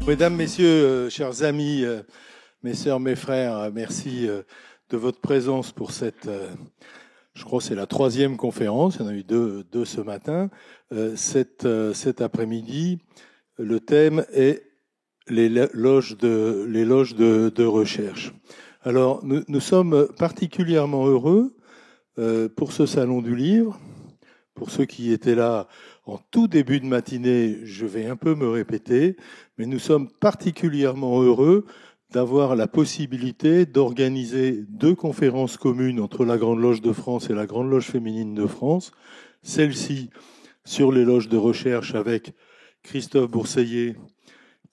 Mesdames, Messieurs, chers amis, mes sœurs, mes frères, merci de votre présence pour cette, je crois que c'est la troisième conférence, il y en a eu deux ce matin. Cet après-midi, le thème est les loges de recherche. Alors, nous sommes particulièrement heureux pour ce salon du livre. Pour ceux qui étaient là en tout début de matinée, je vais un peu me répéter, mais nous sommes particulièrement heureux d'avoir la possibilité d'organiser 2 conférences communes entre la Grande Loge de France et la Grande Loge féminine de France. Celle-ci sur les loges de recherche avec Christophe Bourseiller,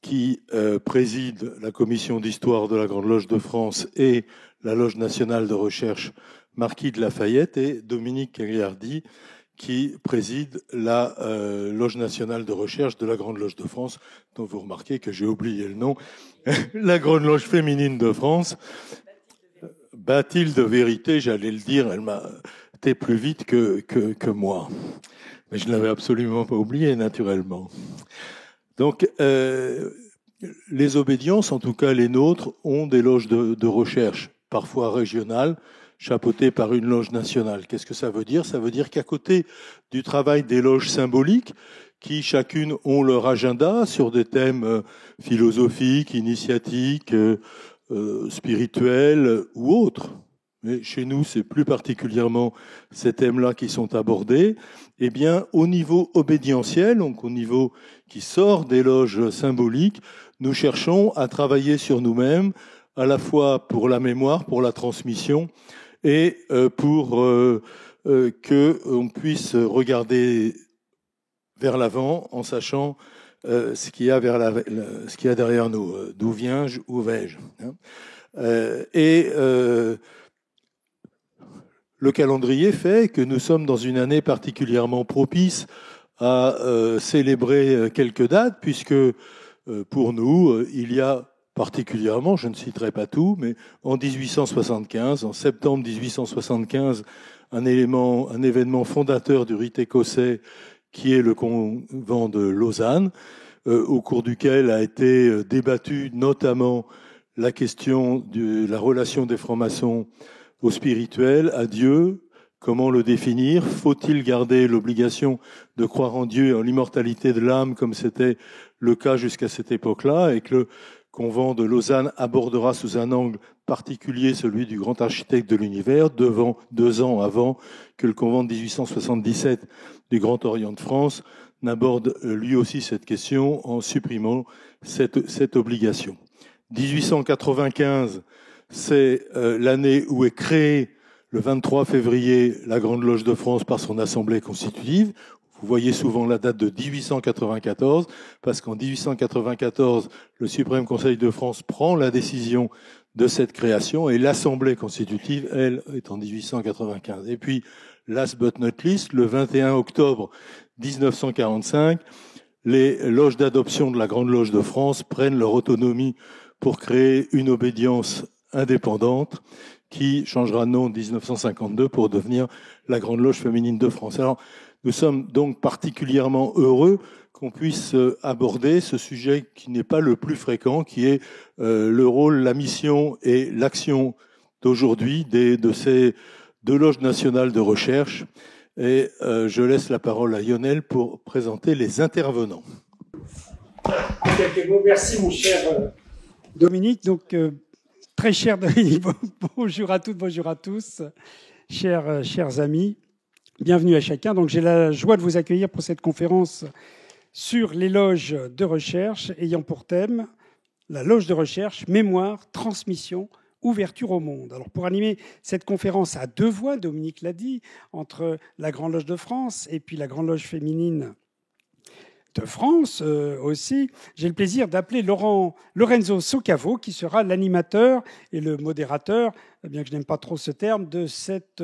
qui préside la commission d'histoire de la Grande Loge de France et la Loge nationale de recherche Marquis de Lafayette, et Dominique Cagliardi, qui préside la Loge nationale de recherche de la Grande Loge de France, dont vous remarquez que j'ai oublié le nom, la Grande Loge féminine de France. Bathilde de Vérité, j'allais le dire, elle m'a été plus vite que moi. Mais je ne l'avais absolument pas oublié, naturellement. Donc, les obédiences, en tout cas les nôtres, ont des loges de recherche, parfois régionales, chapeauté par une loge nationale. Qu'est-ce que ça veut dire ? Ça veut dire qu'à côté du travail des loges symboliques, qui chacune ont leur agenda sur des thèmes philosophiques, initiatiques, spirituels ou autres, mais chez nous c'est plus particulièrement ces thèmes-là qui sont abordés, eh bien au niveau obédientiel, donc au niveau qui sort des loges symboliques, nous cherchons à travailler sur nous-mêmes, à la fois pour la mémoire, pour la transmission, et pour qu'on puisse regarder vers l'avant en sachant ce qu'il y a ce qu'il y a derrière nous, d'où viens-je, où vais-je. Le calendrier fait que nous sommes dans une année particulièrement propice à célébrer quelques dates, puisque pour nous, il y a particulièrement, je ne citerai pas tout, mais en 1875, en septembre 1875, un événement fondateur du rite écossais qui est le convent de Lausanne, au cours duquel a été débattue notamment la question de la relation des francs-maçons au spirituel, à Dieu. Comment le définir ? Faut-il garder l'obligation de croire en Dieu et en l'immortalité de l'âme, comme c'était le cas jusqu'à cette époque-là, et que le convent de Lausanne abordera sous un angle particulier celui du grand architecte de l'univers, 2 ans avant que le convent de 1877 du Grand Orient de France n'aborde lui aussi cette question en supprimant cette obligation. 1895, c'est l'année où est créée, le 23 février, la Grande Loge de France par son assemblée constitutive. Vous voyez souvent la date de 1894, parce qu'en 1894, le Suprême Conseil de France prend la décision de cette création, et l'Assemblée constitutive, elle, est en 1895. Et puis, last but not least, le 21 octobre 1945, les loges d'adoption de la Grande Loge de France prennent leur autonomie pour créer une obédience indépendante qui changera de nom en 1952 pour devenir la Grande Loge féminine de France. Alors, nous sommes donc particulièrement heureux qu'on puisse aborder ce sujet qui n'est pas le plus fréquent, qui est le rôle, la mission et l'action d'aujourd'hui de ces 2 loges nationales de recherche. Et je laisse la parole à Lionel pour présenter les intervenants. Quelques mots. Merci, mon cher Dominique. Donc, très cher Dominique, bonjour à toutes, bonjour à tous, chers amis. Bienvenue à chacun. Donc, j'ai la joie de vous accueillir pour cette conférence sur les loges de recherche ayant pour thème la loge de recherche, mémoire, transmission, ouverture au monde. Alors, pour animer cette conférence à 2 voix, Dominique l'a dit, entre la Grande Loge de France et puis la Grande Loge féminine de France aussi, j'ai le plaisir d'appeler Lorenzo Soccavo, qui sera l'animateur et le modérateur, bien que je n'aime pas trop ce terme, de cette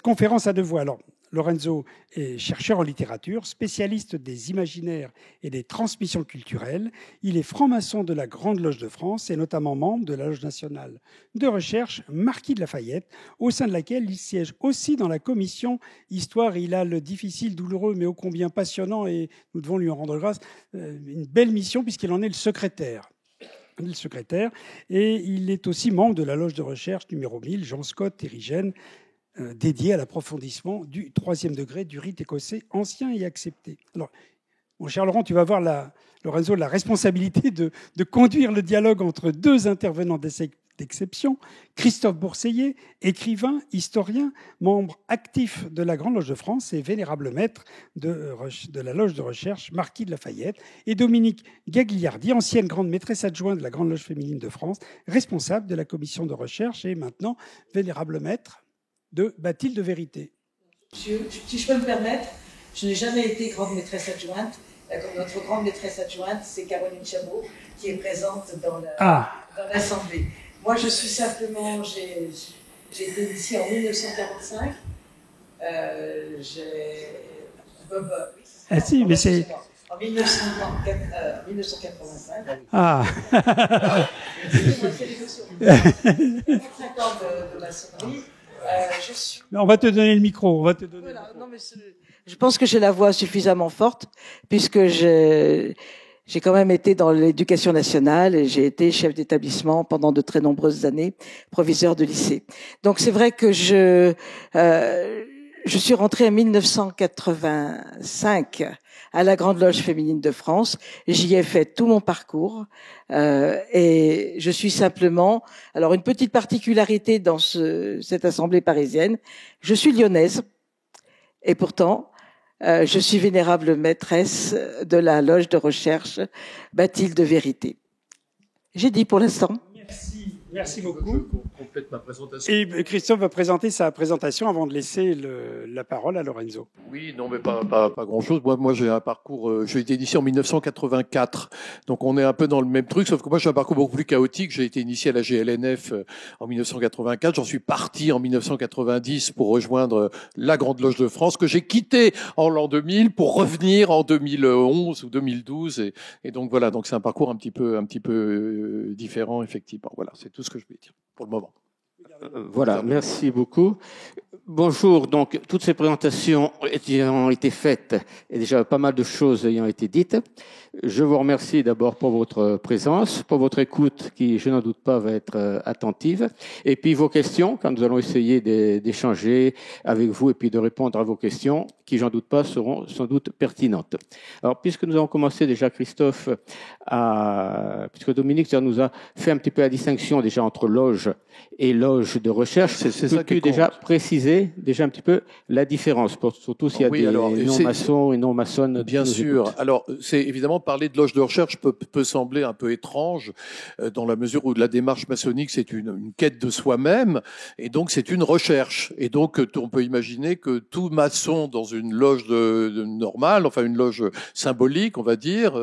conférence à 2 voix. Alors, Lorenzo est chercheur en littérature, spécialiste des imaginaires et des transmissions culturelles. Il est franc-maçon de la Grande Loge de France et notamment membre de la Loge nationale de recherche Marquis de Lafayette, au sein de laquelle il siège aussi dans la commission Histoire. Il a le difficile, douloureux, mais ô combien passionnant, et nous devons lui en rendre grâce, une belle mission puisqu'il en est le secrétaire. Et il est aussi membre de la Loge de recherche numéro 1000, Jean Scott Érigène, dédié à l'approfondissement du 3e degré du rite écossais ancien et accepté. Alors, mon cher Laurent, tu vas avoir Lorenzo, la responsabilité de conduire le dialogue entre deux intervenants d'exception, Christophe Bourseiller, écrivain, historien, membre actif de la Grande Loge de France et vénérable maître de la Loge de recherche Marquis de Lafayette, et Dominique Gagliardi, ancienne grande maîtresse adjointe de la Grande Loge féminine de France, responsable de la commission de recherche et maintenant vénérable maître de Bathilde Vérité. Si je peux me permettre, je n'ai jamais été grande maîtresse adjointe. Notre grande maîtresse adjointe, c'est Caroline Chabot, qui est présente dans l'Assemblée. Moi, je suis simplement, j'ai été initiée en 1945. Ah si, mais c'est... En 1985. Ah. J'ai fait l'émotion. 45 ans de maçonnerie. On va te donner le micro. Voilà, non, mais je pense que j'ai la voix suffisamment forte, puisque j'ai quand même été dans l'éducation nationale et j'ai été chef d'établissement pendant de très nombreuses années, proviseur de lycée. Donc c'est vrai que je suis rentrée en 1985 à la Grande Loge féminine de France. J'y ai fait tout mon parcours et je suis simplement... Alors, une petite particularité dans cette assemblée parisienne, je suis lyonnaise et pourtant, je suis vénérable maîtresse de la Loge de recherche Bathilde Vérité. J'ai dit pour l'instant. Merci beaucoup. Je complète ma présentation. Et Christophe va présenter sa présentation avant de laisser la parole à Lorenzo. Oui, non, mais pas grand-chose. Moi, j'ai un parcours. J'ai été initié en 1984, donc on est un peu dans le même truc, sauf que moi, j'ai un parcours beaucoup plus chaotique. J'ai été initié à la GLNF en 1984. J'en suis parti en 1990 pour rejoindre la Grande Loge de France, que j'ai quitté en l'an 2000 pour revenir en 2011 ou 2012. Et donc voilà. Donc c'est un parcours un petit peu différent, effectivement. Voilà, c'est tout ce que je vais dire pour le moment. Voilà, merci beaucoup. Bonjour, donc toutes ces présentations ayant été faites et déjà pas mal de choses ayant été dites, je vous remercie d'abord pour votre présence, pour votre écoute qui, je n'en doute pas, va être attentive, et puis vos questions, quand nous allons essayer d'échanger avec vous et puis de répondre à vos questions, qui, j'en doute pas, seront sans doute pertinentes. Alors, puisque nous avons commencé déjà, Christophe, puisque Dominique nous a fait un petit peu la distinction déjà entre loge et loge de recherche, c'est ça que tu déjà préciser déjà un petit peu la différence, surtout s'il y a des non-maçons et non-maçonnes. Bien sûr. Alors, c'est évidemment parler de loge de recherche peut sembler un peu étrange dans la mesure où la démarche maçonnique c'est une quête de soi-même et donc c'est une recherche. Et donc on peut imaginer que tout maçon dans une loge de normale, enfin une loge symbolique, on va dire,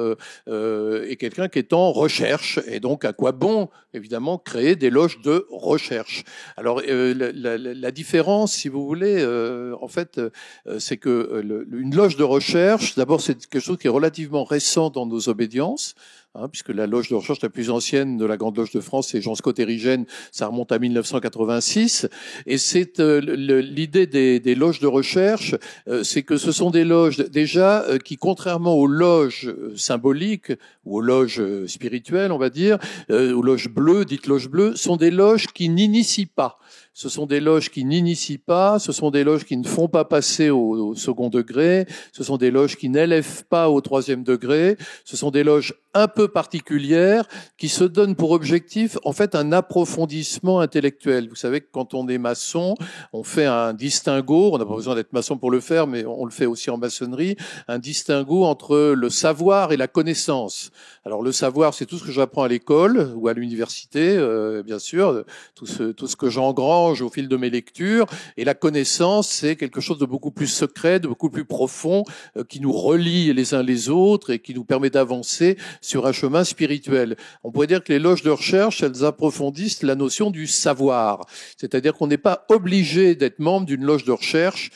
est quelqu'un qui est en recherche. Et donc à quoi bon évidemment créer des loges de recherche. Alors la différence, si vous voulez, en fait, c'est que une loge de recherche, d'abord, c'est quelque chose qui est relativement récent dans nos obédiences, puisque la loge de recherche la plus ancienne de la Grande Loge de France, c'est Jean Scott Érigène, ça remonte à 1986. Et c'est l'idée des loges de recherche, c'est que ce sont des loges déjà qui, contrairement aux loges symboliques ou aux loges spirituelles, on va dire, aux loges bleues, dites loges bleues, sont des loges qui n'initient pas. Ce sont des loges qui n'initient pas, ce sont des loges qui ne font pas passer au second degré, ce sont des loges qui n'élèvent pas au troisième degré, ce sont des loges un peu particulières qui se donnent pour objectif en fait un approfondissement intellectuel. Vous savez que quand on est maçon, on fait un distinguo, on n'a pas besoin d'être maçon pour le faire, mais on le fait aussi en maçonnerie, un distinguo entre le savoir et la connaissance. Alors le savoir, c'est tout ce que j'apprends à l'école ou à l'université, bien sûr, tout ce que j'engrange au fil de mes lectures, et la connaissance, c'est quelque chose de beaucoup plus secret, de beaucoup plus profond, qui nous relie les uns les autres et qui nous permet d'avancer sur un chemin spirituel. On pourrait dire que les loges de recherche, elles approfondissent la notion du savoir. C'est-à-dire qu'on n'est pas obligé d'être membre d'une loge de recherche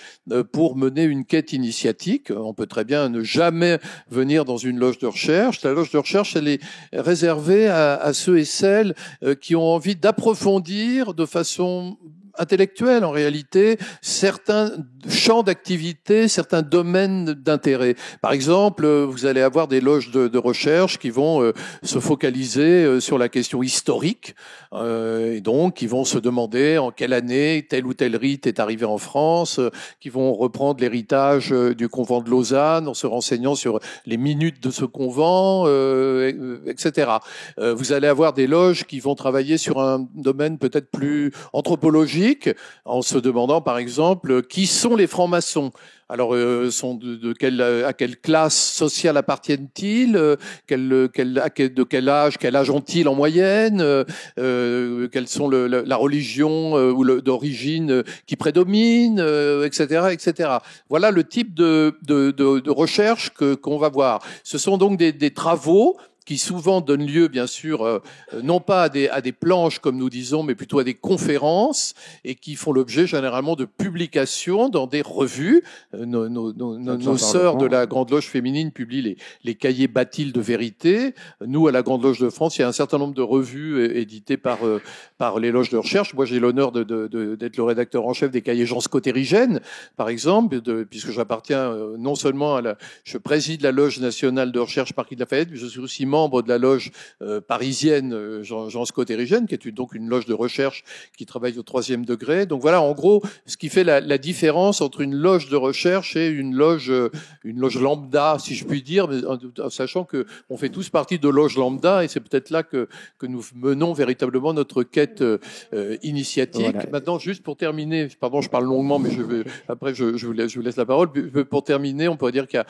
pour mener une quête initiatique. On peut très bien ne jamais venir dans une loge de recherche. La loge de recherche, elle est réservée à ceux et celles qui ont envie d'approfondir de façon intellectuelle, en réalité, certains champs d'activité, certains domaines d'intérêt. Par exemple, vous allez avoir des loges de recherche qui vont se focaliser sur la question historique, et donc qui vont se demander en quelle année tel ou tel rite est arrivé en France, qui vont reprendre l'héritage du convent de Lausanne en se renseignant sur les minutes de ce convent, etc. Vous allez avoir des loges qui vont travailler sur un domaine peut-être plus anthropologique, en se demandant par exemple qui sont les francs-maçons. Alors, sont de quelle classe sociale appartiennent-ils, de quel âge ont-ils en moyenne, quelles sont la religion ou d'origine qui prédomine, etc., etc. Voilà le type de recherche qu'on va voir. Ce sont donc des travaux qui souvent donnent lieu, bien sûr, non pas à des planches, comme nous disons, mais plutôt à des conférences, et qui font l'objet généralement de publications dans des revues. Nos sœurs de la Grande Loge féminine publient les cahiers Bathilde de vérité. Nous, à la Grande Loge de France, il y a un certain nombre de revues éditées par les loges de recherche. Moi, j'ai l'honneur d'être le rédacteur en chef des cahiers Jean Scotérigène, par exemple, puisque j'appartiens non seulement je préside la Loge nationale de recherche Marquis de Lafayette, mais je suis aussi membre de la loge parisienne Jean Scotérigène, qui est donc une loge de recherche qui travaille au 3e degré. Donc voilà, en gros, ce qui fait la différence entre une loge de recherche et une loge lambda, si je puis dire, mais en sachant que on fait tous partie de loge lambda, et c'est peut-être là que nous menons véritablement notre quête initiatique. Voilà. Maintenant, juste pour terminer, pardon, je parle longuement, mais après je vous laisse la parole. Pour terminer, on peut dire qu'il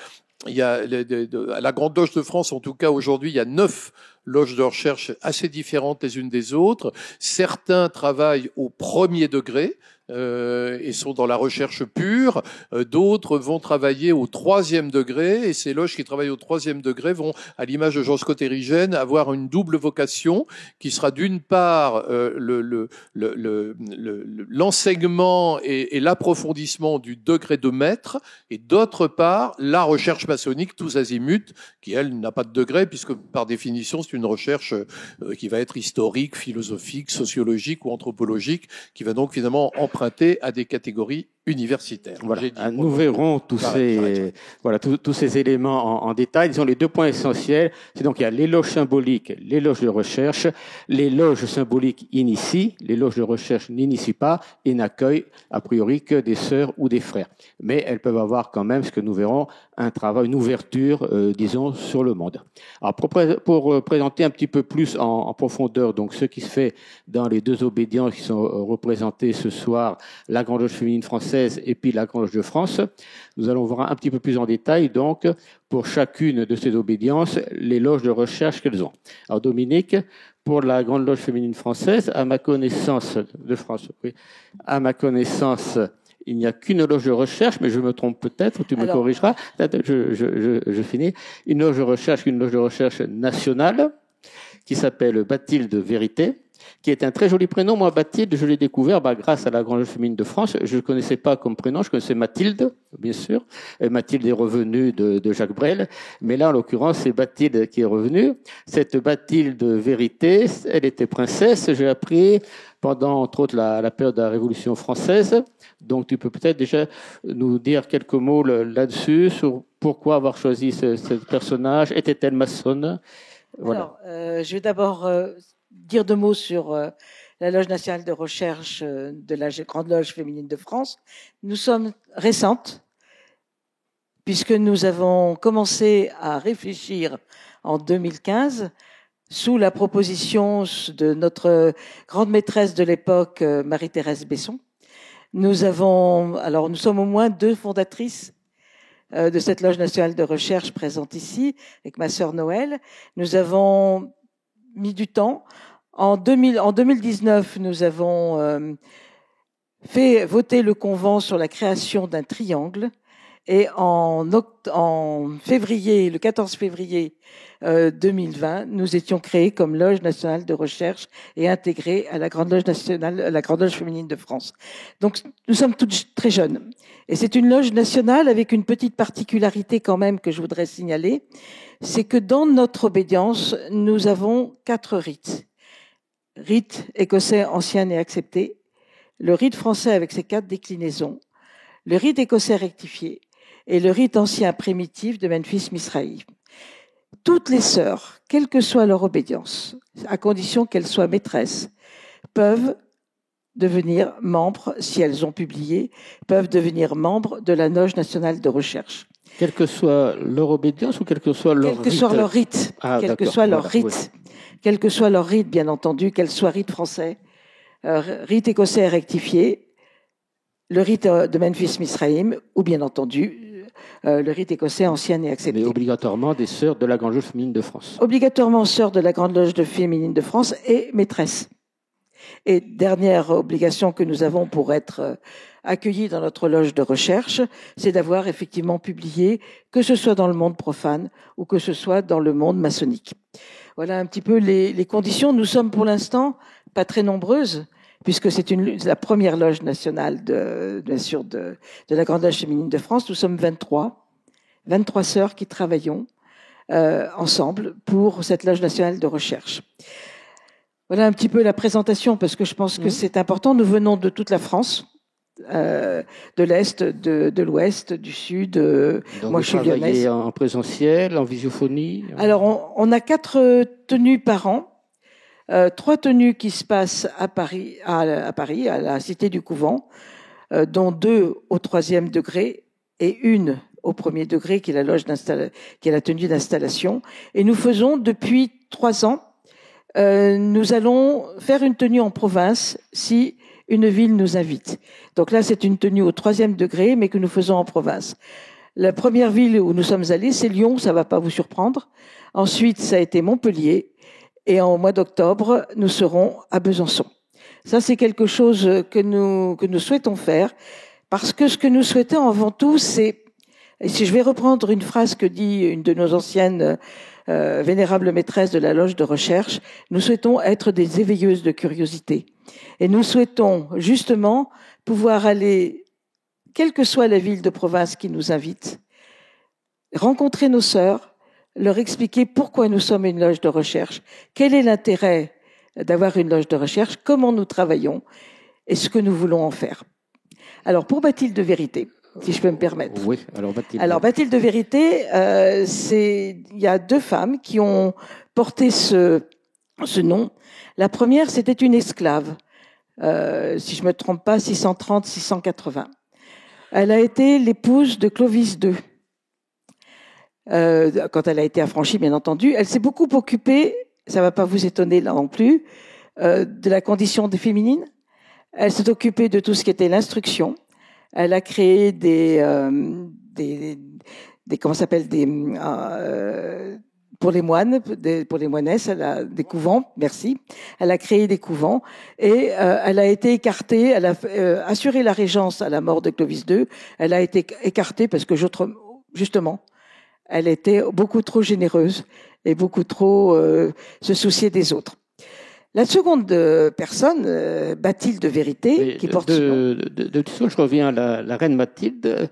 y a à la Grande Loge de France, en tout cas aujourd'hui, il y a 9 loges de recherche assez différentes les unes des autres. Certains travaillent au 1er degré et sont dans la recherche pure. D'autres vont travailler au 3e degré, et ces loges qui travaillent au 3e degré vont, à l'image de Jean Scotérigène, avoir une double vocation qui sera d'une part l'enseignement et l'approfondissement du degré de maître, et d'autre part la recherche maçonnique tous azimuts, qui elle n'a pas de degré, puisque par définition c'est une recherche qui va être historique, philosophique, sociologique ou anthropologique, qui va donc finalement emprunter à des catégories universitaires. Voilà. Nous verrons tous ces éléments en détail. Disons les 2 points essentiels. C'est donc il y a les loges symboliques, les loges de recherche. Les loges symboliques initient, les loges de recherche n'initient pas et n'accueillent a priori que des sœurs ou des frères. Mais elles peuvent avoir quand même, ce que nous verrons, un travail, une ouverture, disons, sur le monde. Alors pour présenter un petit peu plus en profondeur, donc ce qui se fait dans les 2 obédiences qui sont représentées ce soir, la Grande Loge féminine française et puis la Grande Loge de France, nous allons voir un petit peu plus en détail, donc, pour chacune de ces obédiences, les loges de recherche qu'elles ont. Alors Dominique, pour la Grande Loge féminine française, à ma connaissance, de France, oui, à ma connaissance, il n'y a qu'une loge de recherche, mais je me trompe peut-être, tu me corrigeras. Je finis. Une loge de recherche nationale, qui s'appelle Bathilde de vérité, qui est un très joli prénom. Moi, Bathilde, je l'ai découvert grâce à la Grande Loge féminine de France. Je ne connaissais pas comme prénom, je connaissais Mathilde, bien sûr. Et Mathilde est revenue de Jacques Brel. Mais là, en l'occurrence, c'est Bathilde qui est revenue. Cette Bathilde de vérité, elle était princesse, j'ai appris, pendant, entre autres, la période de la Révolution française. Donc, tu peux peut-être déjà nous dire quelques mots là-dessus, sur pourquoi avoir choisi ce personnage. Était-elle maçonne? Voilà. Alors, je vais d'abord dire 2 mots sur la Loge nationale de recherche de la Grande Loge féminine de France. Nous sommes récentes, puisque nous avons commencé à réfléchir en 2015 sous la proposition de notre grande maîtresse de l'époque, Marie-Thérèse Besson. Nous sommes au moins 2 fondatrices de cette Loge nationale de recherche présente ici, avec ma sœur Noël. Nous avons mis du temps. En 2019, nous avons fait voter le convent sur la création d'un triangle, Et en février, le 14 février 2020, nous étions créés comme loge nationale de recherche et intégrés à la Grande Loge nationale, à la Grande Loge féminine de France. Donc, nous sommes toutes très jeunes. Et c'est une loge nationale avec une petite particularité quand même que je voudrais signaler. C'est que dans notre obédience, nous avons 4 rites. Rite écossais ancien et accepté, le rite français avec ses 4 déclinaisons, le rite écossais rectifié et le rite ancien primitif de Memphis-Misraï. Toutes les sœurs, quelle que soit leur obédience, à condition qu'elles soient maîtresses, peuvent devenir membres, si elles ont publié, peuvent devenir membres de la loge nationale de recherche. Quelle que soit leur obédience ou quel que soit leur rite? Quel que soit leur rite. Quel que soit leur rite. Quel que soit leur rite, bien entendu, qu'elle soit rite français, rite écossais rectifié, le rite de Memphis-Misraïm, ou bien entendu, le rite écossais ancien et accepté. Mais obligatoirement des sœurs de la Grande Loge féminine de France. Obligatoirement sœurs de la Grande Loge féminine de France et maîtresses. Et dernière obligation que nous avons pour être accueillis dans notre loge de recherche, c'est d'avoir effectivement publié, que ce soit dans le monde profane ou que ce soit dans le monde maçonnique. Voilà un petit peu les conditions. Nous sommes pour l'instant pas très nombreuses, puisque c'est la première loge nationale bien sûr de la Grande Loge féminine de France. Nous sommes 23 sœurs qui travaillons ensemble pour cette loge nationale de recherche. Voilà un petit peu la présentation, parce que je pense que c'est important. Nous venons de toute la France, de l'Est, de l'Ouest, du Sud. Donc moi, je suis lyonnaise. Vous travaillez en présentiel, en visiophonie? Alors, on a 4 tenues par an. 3 tenues qui se passent à Paris, à la Cité du Couvent, dont 2 au 3e degré et 1 au 1er degré, qui est la tenue d'installation. Et nous faisons depuis 3 ans. Nous allons faire une tenue en province si une ville nous invite. Donc là, c'est une tenue au 3e degré, mais que nous faisons en province. La première ville où nous sommes allés, c'est Lyon, ça va pas vous surprendre. Ensuite, ça a été Montpellier. Et en mois d'octobre, nous serons à Besançon. Ça, c'est quelque chose que nous souhaitons faire, parce que ce que nous souhaitons avant tout, c'est, et si je vais reprendre une phrase que dit une de nos anciennes vénérables maîtresses de la loge de recherche, nous souhaitons être des éveilleuses de curiosité. Et nous souhaitons justement pouvoir aller, quelle que soit la ville de province qui nous invite, rencontrer nos sœurs, leur expliquer pourquoi nous sommes une loge de recherche, quel est l'intérêt d'avoir une loge de recherche, comment nous travaillons et ce que nous voulons en faire. Alors, pour Bathilde de Vérité, si je peux me permettre. Oui, alors Bathilde. Alors, Bathilde de Vérité, il y a 2 femmes qui ont porté ce nom. La première, c'était une esclave, si je me trompe pas, 630-680. Elle a été l'épouse de Clovis II. Quand elle a été affranchie, bien entendu. Elle s'est beaucoup occupée, ça va pas vous étonner là non plus, de la condition des féminines. Elle s'est occupée de tout ce qui était l'instruction. Elle a créé comment ça s'appelle, pour les moines, pour les moinesses, elle a des couvents, merci. Elle a créé des couvents et elle a été écartée, elle a assuré la régence à la mort de Clovis II. Elle a été écartée parce que justement, elle était beaucoup trop généreuse et beaucoup trop se souciait des autres. La seconde personne, Bathilde de Vérité, qui porte ce nom. Je reviens à la reine Bathilde,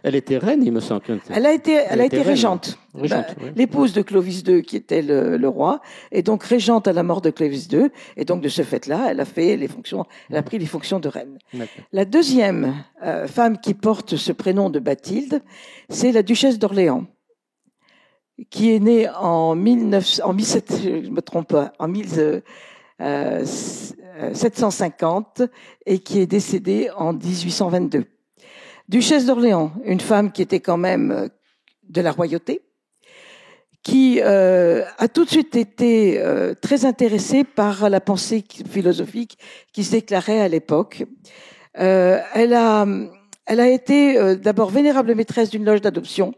elle était reine, il me semble. Elle a été régente. Oui. L'épouse de Clovis II, qui était le roi, et donc régente à la mort de Clovis II. Et donc, de ce fait-là, elle a pris les fonctions de reine. D'accord. La deuxième femme qui porte ce prénom de Bathilde, c'est la duchesse d'Orléans, qui est née en 1750 et qui est décédée en 1822. Duchesse d'Orléans, une femme qui était quand même de la royauté, qui a tout de suite été très intéressée par la pensée philosophique qui se déclarait à l'époque. Elle a été d'abord vénérable maîtresse d'une loge d'adoption.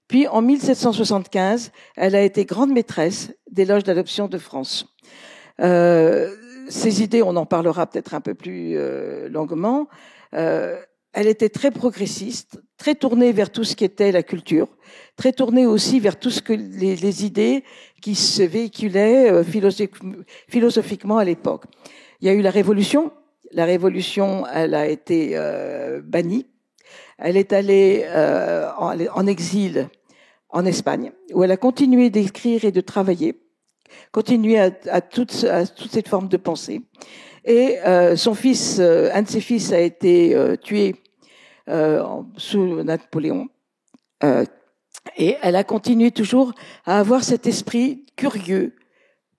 Puis, en 1775, elle a été grande maîtresse des loges d'adoption de France. Ces idées, on en parlera peut-être un peu plus longuement. elle était très progressiste, très tournée vers tout ce qui était la culture, très tournée aussi vers tout ce que les idées qui se véhiculaient philosophiquement à l'époque. Il y a eu la Révolution. La Révolution, elle a été bannie. Elle est allée en exil en Espagne, où elle a continué d'écrire et de travailler, continué à toute cette forme de pensée. Et son fils, un de ses fils a été tué sous Napoléon. Et elle a continué toujours à avoir cet esprit curieux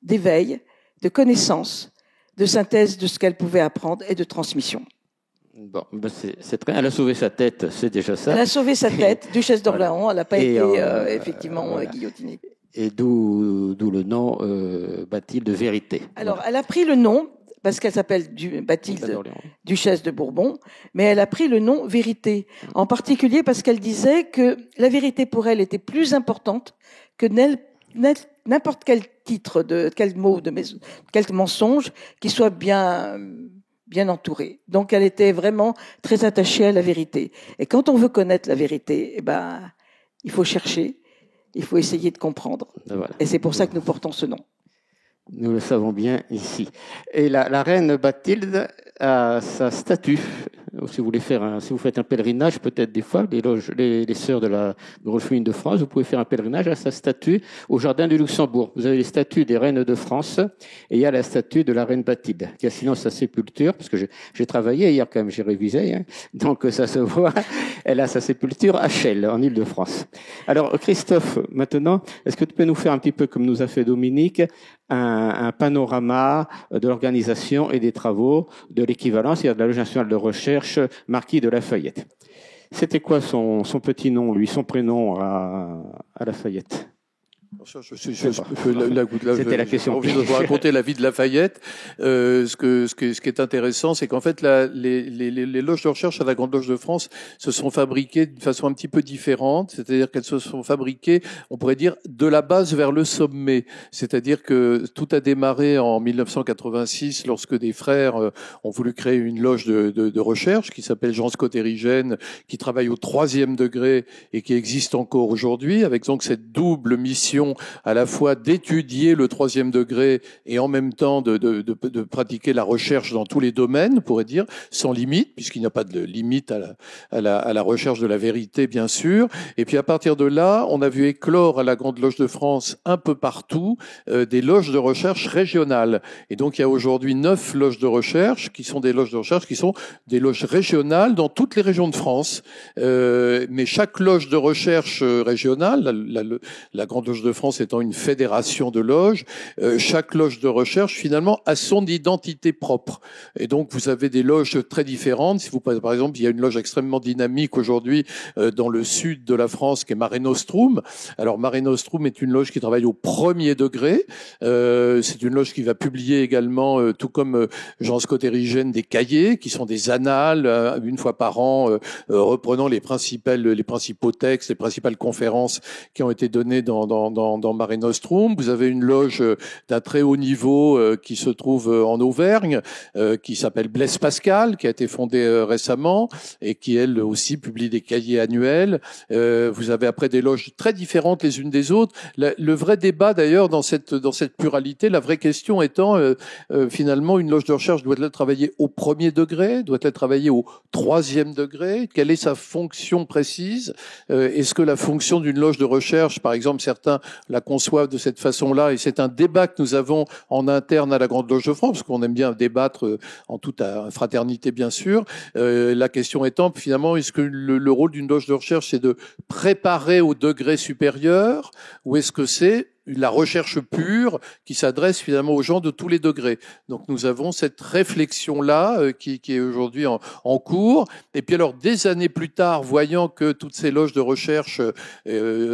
d'éveil, de connaissance, de synthèse de ce qu'elle pouvait apprendre et de transmission. Bon, ben c'est très. Elle a sauvé sa tête, c'est déjà ça. Elle a sauvé sa tête, duchesse d'Orléans. Voilà. Elle n'a pas été effectivement voilà. guillotinée. Et d'où le nom Bathilde de Vérité. Alors, elle a pris le nom parce qu'elle s'appelle Bathilde, duchesse de Bourbon, mais elle a pris le nom Vérité, en particulier parce qu'elle disait que la vérité pour elle était plus importante que n'importe quel titre, quel mot, quel mensonge qui soit bien entouré. Donc, elle était vraiment très attachée à la vérité. Et quand on veut connaître la vérité, il faut chercher, il faut essayer de comprendre. Voilà. Et c'est pour ça que nous portons ce nom. Nous le savons bien ici. Et la reine Bathilde a sa statue. Si vous faites un pèlerinage, peut-être des fois, les sœurs de la Grande Féminine de France, vous pouvez faire un pèlerinage à sa statue au Jardin du Luxembourg. Vous avez les statues des reines de France et il y a la statue de la reine Bathilde, qui a sinon sa sépulture, parce que j'ai travaillé hier quand même, j'ai révisé, hein, donc ça se voit, elle a sa sépulture à Chelles, en Île-de-France. Alors Christophe, maintenant, est-ce que tu peux nous faire un petit peu comme nous a fait Dominique, un panorama de l'organisation et des travaux de l'équivalent, c'est-à-dire de la Loge nationale de recherche Marquis de Lafayette. C'était quoi son petit nom, lui, son prénom à Lafayette? C'était la question. J'ai envie de vous raconter la vie de Lafayette. Ce qui est intéressant, c'est qu'en fait, les loges de recherche à la Grande Loge de France se sont fabriquées d'une façon un petit peu différente. C'est-à-dire qu'elles se sont fabriquées, on pourrait dire, de la base vers le sommet. C'est-à-dire que tout a démarré en 1986 lorsque des frères ont voulu créer une loge de recherche qui s'appelle Jean Scott Érigène, qui travaille au 3e degré et qui existe encore aujourd'hui, avec donc cette double mission à la fois d'étudier le 3e degré et en même temps de pratiquer la recherche dans tous les domaines, on pourrait dire, sans limite, puisqu'il n'y a pas de limite à la recherche de la vérité, bien sûr. Et puis à partir de là, on a vu éclore à la Grande Loge de France un peu partout des loges de recherche régionales. Et donc il y a aujourd'hui 9 loges de recherche qui sont des loges de recherche qui sont des loges régionales dans toutes les régions de France. Mais chaque loge de recherche régionale, la Grande Loge de France étant une fédération de loges, chaque loge de recherche finalement a son identité propre. Et donc vous avez des loges très différentes. Si vous par exemple, il y a une loge extrêmement dynamique aujourd'hui dans le sud de la France qui est Mare Nostrum. Alors Mare Nostrum est une loge qui travaille au 1er degré. C'est une loge qui va publier également, tout comme Jean Scott Érigène, des cahiers qui sont des annales une fois par an, reprenant les principaux textes, les principales conférences qui ont été données dans Mare Nostrum. Vous avez une loge d'un très haut niveau qui se trouve en Auvergne, qui s'appelle Blaise Pascal, qui a été fondée récemment et qui, elle aussi, publie des cahiers annuels. Vous avez après des loges très différentes les unes des autres. Le vrai débat, d'ailleurs, dans cette pluralité, la vraie question étant, finalement, une loge de recherche doit-elle travailler au 1er degré? Doit-elle travailler au 3e degré? Quelle est sa fonction précise? Est-ce que la fonction d'une loge de recherche, par exemple, certains la conçoivent de cette façon-là, et c'est un débat que nous avons en interne à la Grande Loge de France, parce qu'on aime bien débattre en toute fraternité, bien sûr. La question étant, finalement, est-ce que le rôle d'une loge de recherche, c'est de préparer au degré supérieur, ou est-ce que c'est la recherche pure qui s'adresse finalement aux gens de tous les degrés. Donc nous avons cette réflexion-là qui est aujourd'hui en cours. Et puis alors, des années plus tard, voyant que toutes ces loges de recherche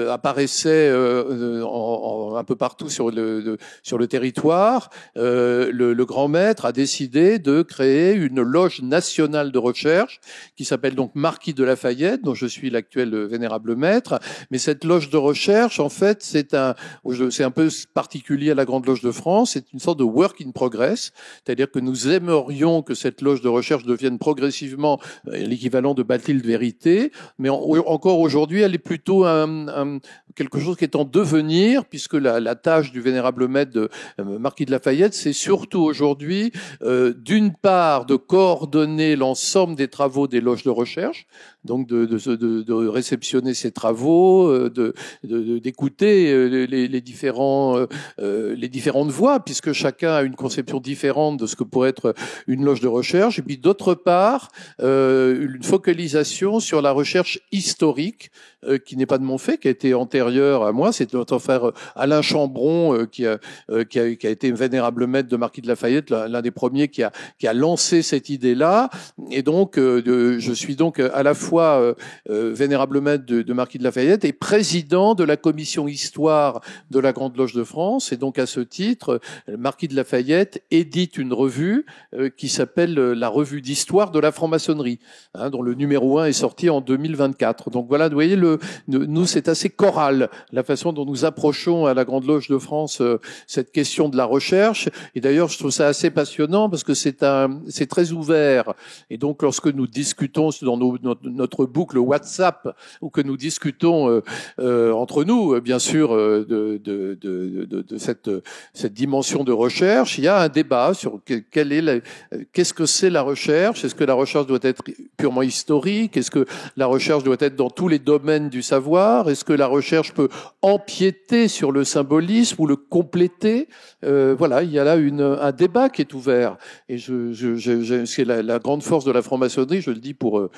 apparaissaient un peu partout sur le territoire, le grand maître a décidé de créer une loge nationale de recherche qui s'appelle donc Marquis de Lafayette, dont je suis l'actuel vénérable maître. Mais cette loge de recherche, en fait, c'est un peu particulier à la Grande Loge de France, c'est une sorte de work in progress, c'est-à-dire que nous aimerions que cette loge de recherche devienne progressivement l'équivalent de Bathilde Vérité, mais encore aujourd'hui, elle est plutôt quelque chose qui est en devenir, puisque la tâche du vénérable maître de Marquis de Lafayette, c'est surtout aujourd'hui, d'une part, de coordonner l'ensemble des travaux des loges de recherche, donc de réceptionner ces travaux, d'écouter les différentes voix, puisque chacun a une conception différente de ce que pourrait être une loge de recherche, et puis d'autre part, une focalisation sur la recherche historique, qui n'est pas de mon fait, qui a été antérieure à moi, c'est notre frère Alain Chambron, qui a été vénérable maître de Marquis de Lafayette, l'un des premiers qui a lancé cette idée-là, et donc je suis donc à la fois vénérable maître de Marquis de Lafayette et président de la commission histoire de la Grande Loge de France, et donc à ce titre, Marquis de Lafayette édite une revue qui s'appelle la Revue d'histoire de la franc-maçonnerie, dont le numéro 1 est sorti en 2024. Donc voilà, vous voyez, nous c'est assez choral la façon dont nous approchons à la Grande Loge de France cette question de la recherche. Et d'ailleurs, je trouve ça assez passionnant parce que c'est très ouvert. Et donc, lorsque nous discutons dans notre boucle WhatsApp, ou que nous discutons entre nous, bien sûr, de cette dimension de recherche, il y a un débat sur qu'est-ce que c'est la recherche. Est-ce que la recherche doit être purement historique? Est-ce que la recherche doit être dans tous les domaines du savoir? Est-ce que la recherche peut empiéter sur le symbolisme ou le compléter? Voilà, il y a là un débat qui est ouvert. Et c'est la grande force de la franc-maçonnerie, je le dis pour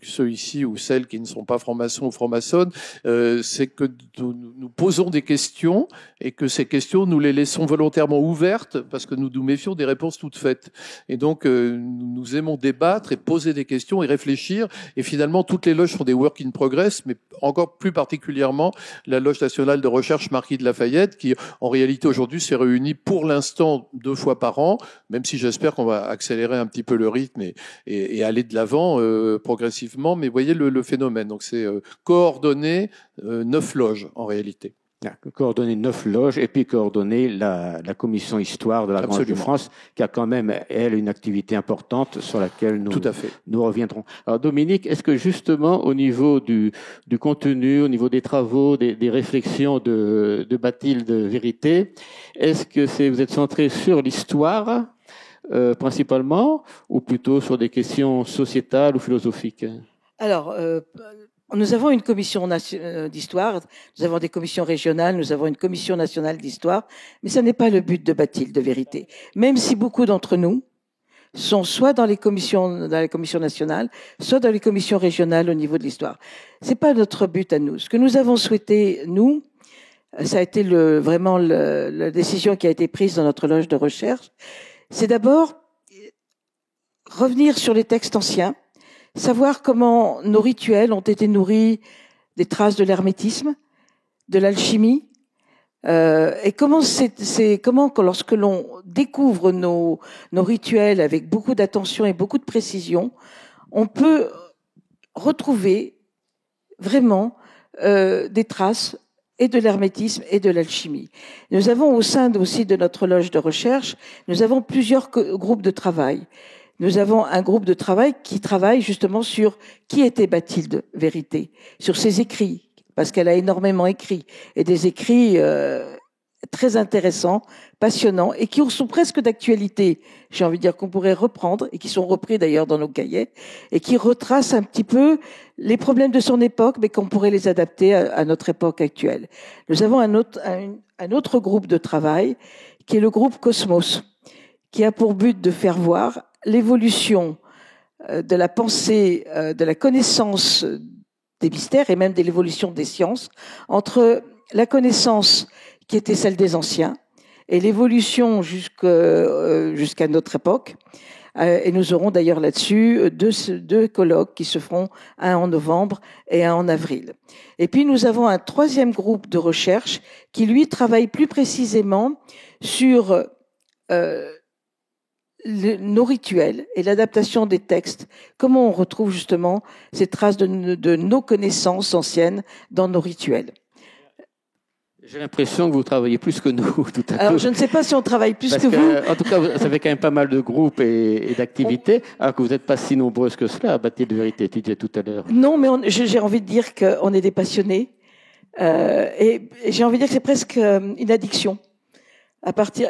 ceux ici ou celles qui ne sont pas francs-maçons ou francs-maçonnes, c'est que nous posons des questions et que ces questions, nous les laissons volontairement ouvertes parce que nous nous méfions des réponses toutes faites. Et donc, nous aimons débattre et poser des questions et réfléchir. Et finalement, toutes les loges font des work in progress, mais encore plus particulièrement la Loge nationale de recherche Marquis de Lafayette, qui en réalité aujourd'hui s'est réunie pour l'instant 2 fois par an, même si j'espère qu'on va accélérer un petit peu le rythme et aller de l'avant progressivement. Mais voyez le phénomène. Donc c'est coordonner 9 loges en réalité. Coordonner 9 loges et puis coordonner la commission histoire de la Grande Loge de France, qui a quand même, elle, une activité importante sur laquelle nous reviendrons. Alors Dominique, est-ce que justement au niveau du contenu, au niveau des travaux, des réflexions de Bathilde Vérité, est-ce que vous êtes centré sur l'histoire principalement, ou plutôt sur des questions sociétales ou philosophiques? Alors, nous avons une commission d'histoire, nous avons des commissions régionales, nous avons une commission nationale d'histoire, mais ce n'est pas le but de Bathilde Vérité. Même si beaucoup d'entre nous sont soit dans les commissions nationales, soit dans les commissions régionales au niveau de l'histoire. C'est pas notre but à nous. Ce que nous avons souhaité, nous, ça a été vraiment la décision qui a été prise dans notre loge de recherche, c'est d'abord revenir sur les textes anciens, savoir comment nos rituels ont été nourris des traces de l'hermétisme, de l'alchimie, et comment lorsque l'on découvre nos rituels avec beaucoup d'attention et beaucoup de précision, on peut retrouver vraiment des traces et de l'hermétisme et de l'alchimie. Nous avons au sein aussi de notre loge de recherche, nous avons plusieurs groupes de travail. Nous avons un groupe de travail qui travaille justement sur qui était Bathilde Vérité, sur ses écrits, parce qu'elle a énormément écrit, et des écrits très intéressants, passionnants, et qui sont presque d'actualité, j'ai envie de dire, qu'on pourrait reprendre, et qui sont repris d'ailleurs dans nos cahiers, et qui retracent un petit peu les problèmes de son époque, mais qu'on pourrait les adapter à notre époque actuelle. Nous avons un autre groupe de travail, qui est le groupe Cosmos, qui a pour but de faire voir l'évolution de la pensée, de la connaissance des mystères et même de l'évolution des sciences entre la connaissance qui était celle des anciens et l'évolution jusqu'à notre époque. Et nous aurons d'ailleurs là-dessus deux colloques qui se feront, un en novembre et un en avril. Et puis nous avons un 3e groupe de recherche qui, lui, travaille plus précisément sur nos rituels et l'adaptation des textes, comment on retrouve justement ces traces de nos connaissances anciennes dans nos rituels. J'ai l'impression que vous travaillez plus que nous, tout à Alors, coup. je ne sais pas si on travaille plus Parce que vous. En tout cas, ça fait quand même pas mal de groupes et d'activités, alors que vous n'êtes pas si nombreuses que cela à Bâtir de Vérité, tu disais tout à l'heure. Non, mais j'ai envie de dire qu'on est des passionnés. Et j'ai envie de dire que c'est presque une addiction. À partir,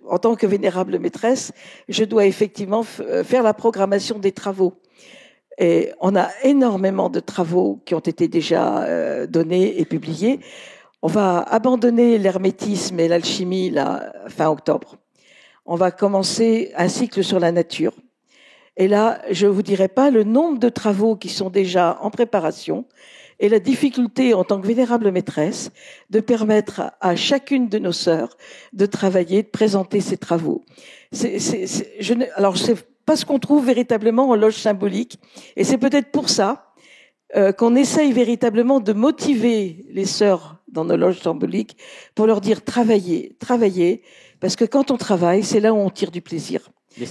en tant que vénérable maîtresse, je dois effectivement faire la programmation des travaux. Et on a énormément de travaux qui ont été déjà donnés et publiés. On va abandonner l'hermétisme et l'alchimie là, fin octobre. On va commencer un cycle sur la nature. Et là, je vous dirai pas le nombre de travaux qui sont déjà en préparation et la difficulté en tant que vénérable maîtresse de permettre à chacune de nos sœurs de travailler, de présenter ses travaux. Alors, c'est pas ce qu'on trouve véritablement en loge symbolique. Et c'est peut-être pour ça qu'on essaye véritablement de motiver les sœurs dans nos loges symboliques pour leur dire travaillez, travaillez, parce que quand on travaille, c'est là où on tire du plaisir.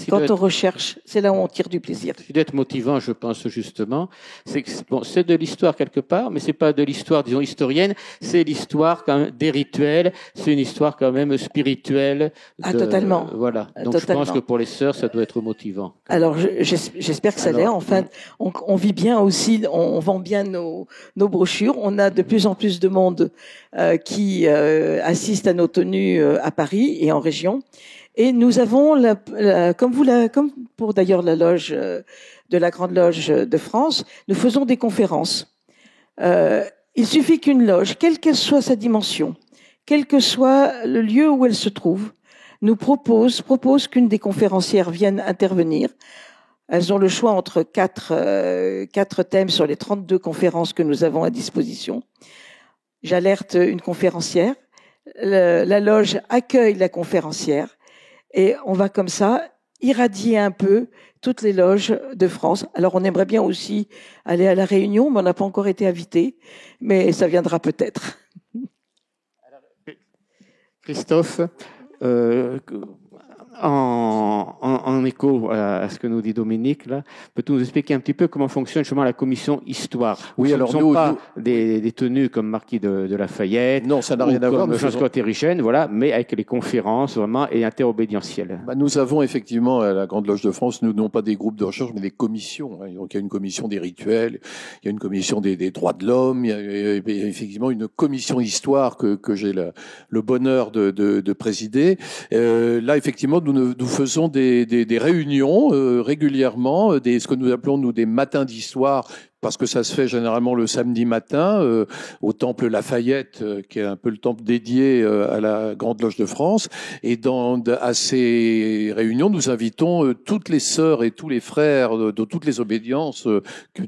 Quand on recherche, c'est là où on tire du plaisir. Ce qui doit être motivant, je pense justement, c'est que bon, c'est de l'histoire quelque part, mais c'est pas de l'histoire, disons, historienne, c'est l'histoire quand même des rituels, c'est une histoire quand même spirituelle. Totalement. Voilà. Donc totalement. je pense que pour les sœurs, ça doit être motivant. Alors j'espère que ça l'est. Enfin, on vit bien aussi, on vend bien nos brochures. On a de plus en plus de monde qui assiste à nos tenues à Paris et en région. Et nous avons, comme pour d'ailleurs la loge de la Grande Loge de France, nous faisons des conférences. Il suffit qu'une loge, quelle qu'elle soit sa dimension, quel que soit le lieu où elle se trouve, nous propose qu'une des conférencières vienne intervenir. Elles ont le choix entre quatre thèmes sur les 32 conférences que nous avons à disposition. J'alerte une conférencière. La loge accueille la conférencière. Et on va comme ça irradier un peu toutes les loges de France. Alors on aimerait bien aussi aller à la Réunion, mais on n'a pas encore été invité, mais ça viendra peut-être. Christophe, en écho à ce que nous dit Dominique, là, peux-tu nous expliquer un petit peu comment fonctionne justement la commission histoire? Oui, alors ce ne sont pas des tenues comme Marquis de Lafayette. Non, ça n'a rien à voir. Comme Jean-Scott Érigène, voilà, mais avec les conférences vraiment et interobédientielles. Nous avons effectivement à la Grande Loge de France, nous n'avons pas des groupes de recherche, mais des commissions. Donc il y a une commission des rituels, il y a une commission des droits de l'homme, il y a effectivement une commission histoire que j'ai le bonheur de présider. Là, effectivement, nous faisons des réunions régulièrement, ce que nous appelons nous des matins d'histoire, parce que ça se fait généralement le samedi matin au temple Lafayette, qui est un peu le temple dédié à la Grande Loge de France. Et à ces réunions, nous invitons toutes les sœurs et tous les frères de toutes les obédiences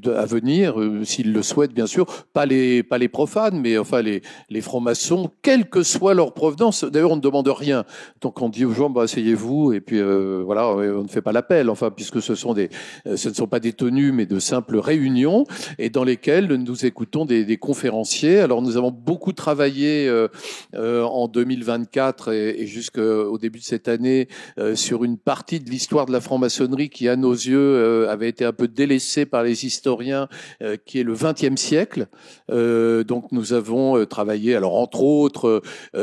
à venir, s'ils le souhaitent, bien sûr. Pas les profanes, mais enfin les francs-maçons, quelle que soit leur provenance. D'ailleurs, on ne demande rien. Donc on dit aux gens, asseyez-vous, et puis voilà, on ne fait pas l'appel. Enfin, puisque ce ne sont pas des tenues, mais de simples réunions, et dans lesquelles nous écoutons des conférenciers. Alors nous avons beaucoup travaillé en 2024 et jusqu'au début de cette année sur une partie de l'histoire de la franc-maçonnerie qui, à nos yeux, avait été un peu délaissée par les historiens, qui est le XXe siècle. Donc nous avons travaillé, alors entre autres,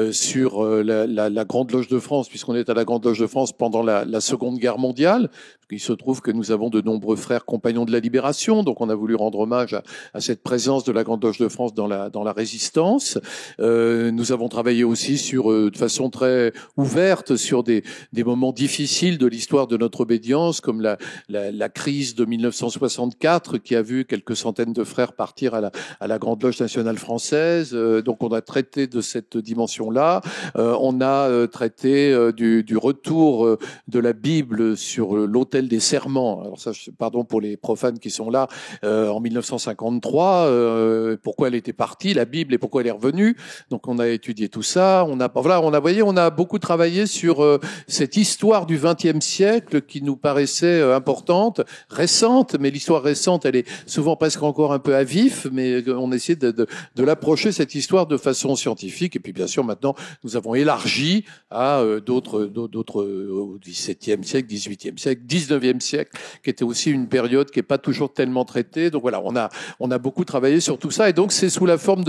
sur la Grande Loge de France, puisqu'on est à la Grande Loge de France pendant la Seconde Guerre mondiale. Il se trouve que nous avons de nombreux frères compagnons de la Libération, donc on a voulu rendre hommage à cette présence de la Grande Loge de France dans la résistance. Nous avons travaillé aussi de façon très ouverte sur des moments difficiles de l'histoire de notre obédience, comme la crise de 1964, qui a vu quelques centaines de frères partir à la Grande Loge nationale française. Donc on a traité de cette dimension-là. On a traité du retour de la Bible sur l'autel des serments. Alors ça, pardon pour les profanes qui sont là, en 1953, pourquoi elle était partie, la Bible, et pourquoi elle est revenue. Donc on a étudié tout ça. On a beaucoup travaillé sur cette histoire du XXe siècle qui nous paraissait importante, récente, mais l'histoire récente, elle est souvent presque encore un peu à vif, mais on essaie de l'approcher, cette histoire, de façon scientifique. Et puis bien sûr, maintenant, nous avons élargi à d'autres au XVIIe siècle, XVIIIe siècle, XIXe siècle, qui était aussi une période qui n'est pas toujours tellement traitée. Donc voilà, on a beaucoup travaillé sur tout ça, et donc c'est sous la forme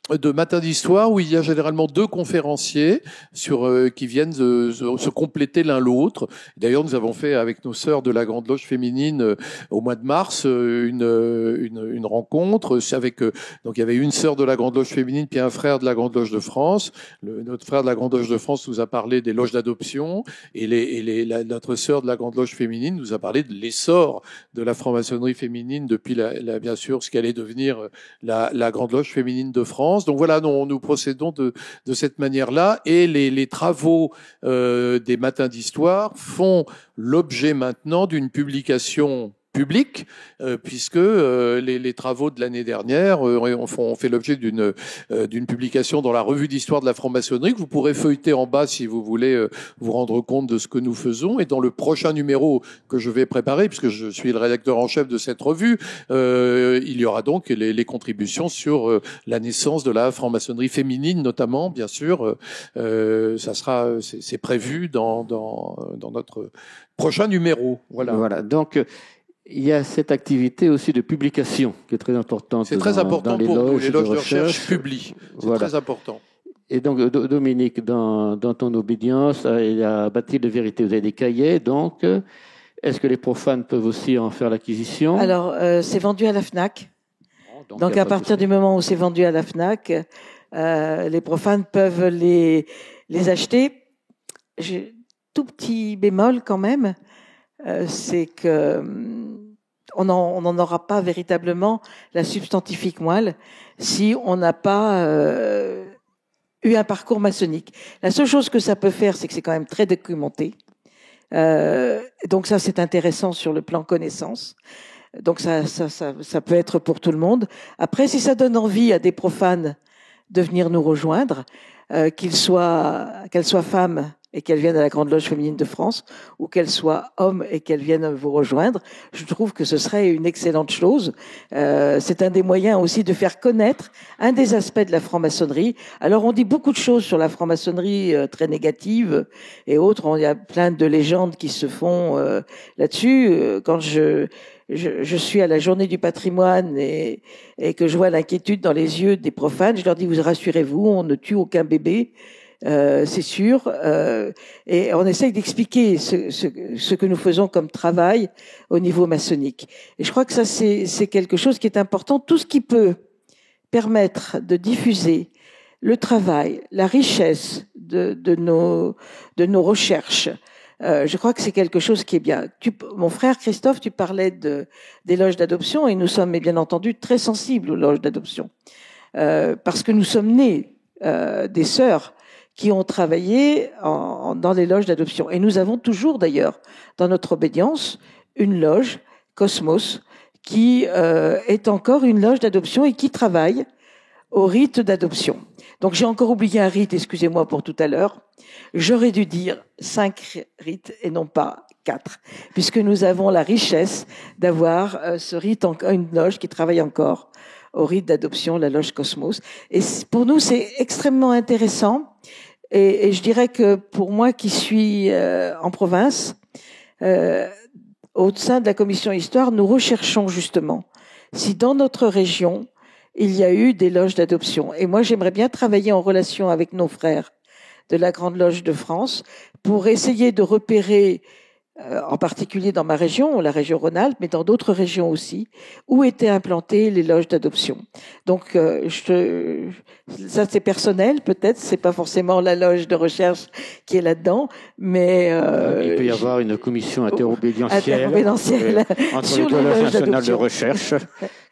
de matin d'histoire où il y a généralement deux conférenciers qui viennent se compléter l'un l'autre. D'ailleurs, nous avons fait avec nos sœurs de la Grande Loge féminine au mois de mars une rencontre donc il y avait une sœur de la Grande Loge féminine puis un frère de la Grande Loge de France. Notre frère de la Grande Loge de France nous a parlé des loges d'adoption et notre sœur de la Grande Loge féminine nous a parlé de l'essor de la franc-maçonnerie féminine depuis bien sûr ce qu'elle est devenir la Grande Loge féminine de France. Donc voilà, nous procédons de cette manière-là et les travaux des matins d'histoire font l'objet maintenant d'une publication public, puisque les travaux de l'année dernière ont fait l'objet d'une publication dans la revue d'histoire de la franc-maçonnerie que vous pourrez feuilleter en bas si vous voulez vous rendre compte de ce que nous faisons. Et dans le prochain numéro que je vais préparer, puisque je suis le rédacteur en chef de cette revue, il y aura donc les contributions sur la naissance de la franc-maçonnerie féminine, notamment, bien sûr. C'est prévu dans notre prochain numéro. Voilà. Donc, il y a cette activité aussi de publication qui est très importante. C'est très important dans pour nous. Les loges de recherche recherche publient. C'est voilà. très important. Et donc, Dominique, dans ton obédience, il y a bâti de vérité. Vous avez des cahiers, donc. Est-ce que les profanes peuvent aussi en faire l'acquisition? Alors, c'est vendu à la FNAC. Donc à partir du moment où c'est vendu à la FNAC, les profanes peuvent les acheter. J'ai tout petit bémol quand même, c'est que on n'en aura pas véritablement la substantifique moelle si on n'a pas eu un parcours maçonnique. La seule chose que ça peut faire, c'est que c'est quand même très documenté. Donc ça, c'est intéressant sur le plan connaissance. Donc ça peut être pour tout le monde. Après, si ça donne envie à des profanes de venir nous rejoindre, qu'elles soient femmes et qu'elles viennent à la Grande Loge féminine de France, ou qu'elles soient hommes et qu'elles viennent vous rejoindre, je trouve que ce serait une excellente chose. C'est un des moyens aussi de faire connaître un des aspects de la franc-maçonnerie. Alors on dit beaucoup de choses sur la franc-maçonnerie très négatives et autres. Il y a plein de légendes qui se font là-dessus. Quand je suis à la journée du patrimoine et que je vois l'inquiétude dans les yeux des profanes, je leur dis, vous rassurez-vous, on ne tue aucun bébé. C'est sûr, et on essaye d'expliquer ce que nous faisons comme travail au niveau maçonnique. Et je crois que ça, c'est quelque chose qui est important. Tout ce qui peut permettre de diffuser le travail, la richesse de nos recherches, je crois que c'est quelque chose qui est bien. Mon frère Christophe, tu parlais des loges d'adoption, et nous sommes bien entendu très sensibles aux loges d'adoption, parce que nous sommes nés des sœurs qui ont travaillé dans les loges d'adoption. Et nous avons toujours, d'ailleurs, dans notre obédience, une loge, Cosmos, qui est encore une loge d'adoption et qui travaille au rite d'adoption. Donc j'ai encore oublié un rite, excusez-moi pour tout à l'heure. J'aurais dû dire 5 rites et non pas 4, puisque nous avons la richesse d'avoir ce rite, une loge qui travaille encore au rite d'adoption, la loge Cosmos. Et pour nous, c'est extrêmement intéressant. Et je dirais que pour moi qui suis en province, au sein de la commission histoire, nous recherchons justement si dans notre région, il y a eu des loges d'adoption. Et moi, j'aimerais bien travailler en relation avec nos frères de la Grande Loge de France pour essayer de repérer, en particulier dans ma région, la région Rhône-Alpes, mais dans d'autres régions aussi, où étaient implantées les loges d'adoption. Donc, ça c'est personnel, peut-être, c'est pas forcément la loge de recherche qui est là-dedans, mais il peut y avoir une commission interobédientielle entre sur les deux loges nationales de d'adoption. recherche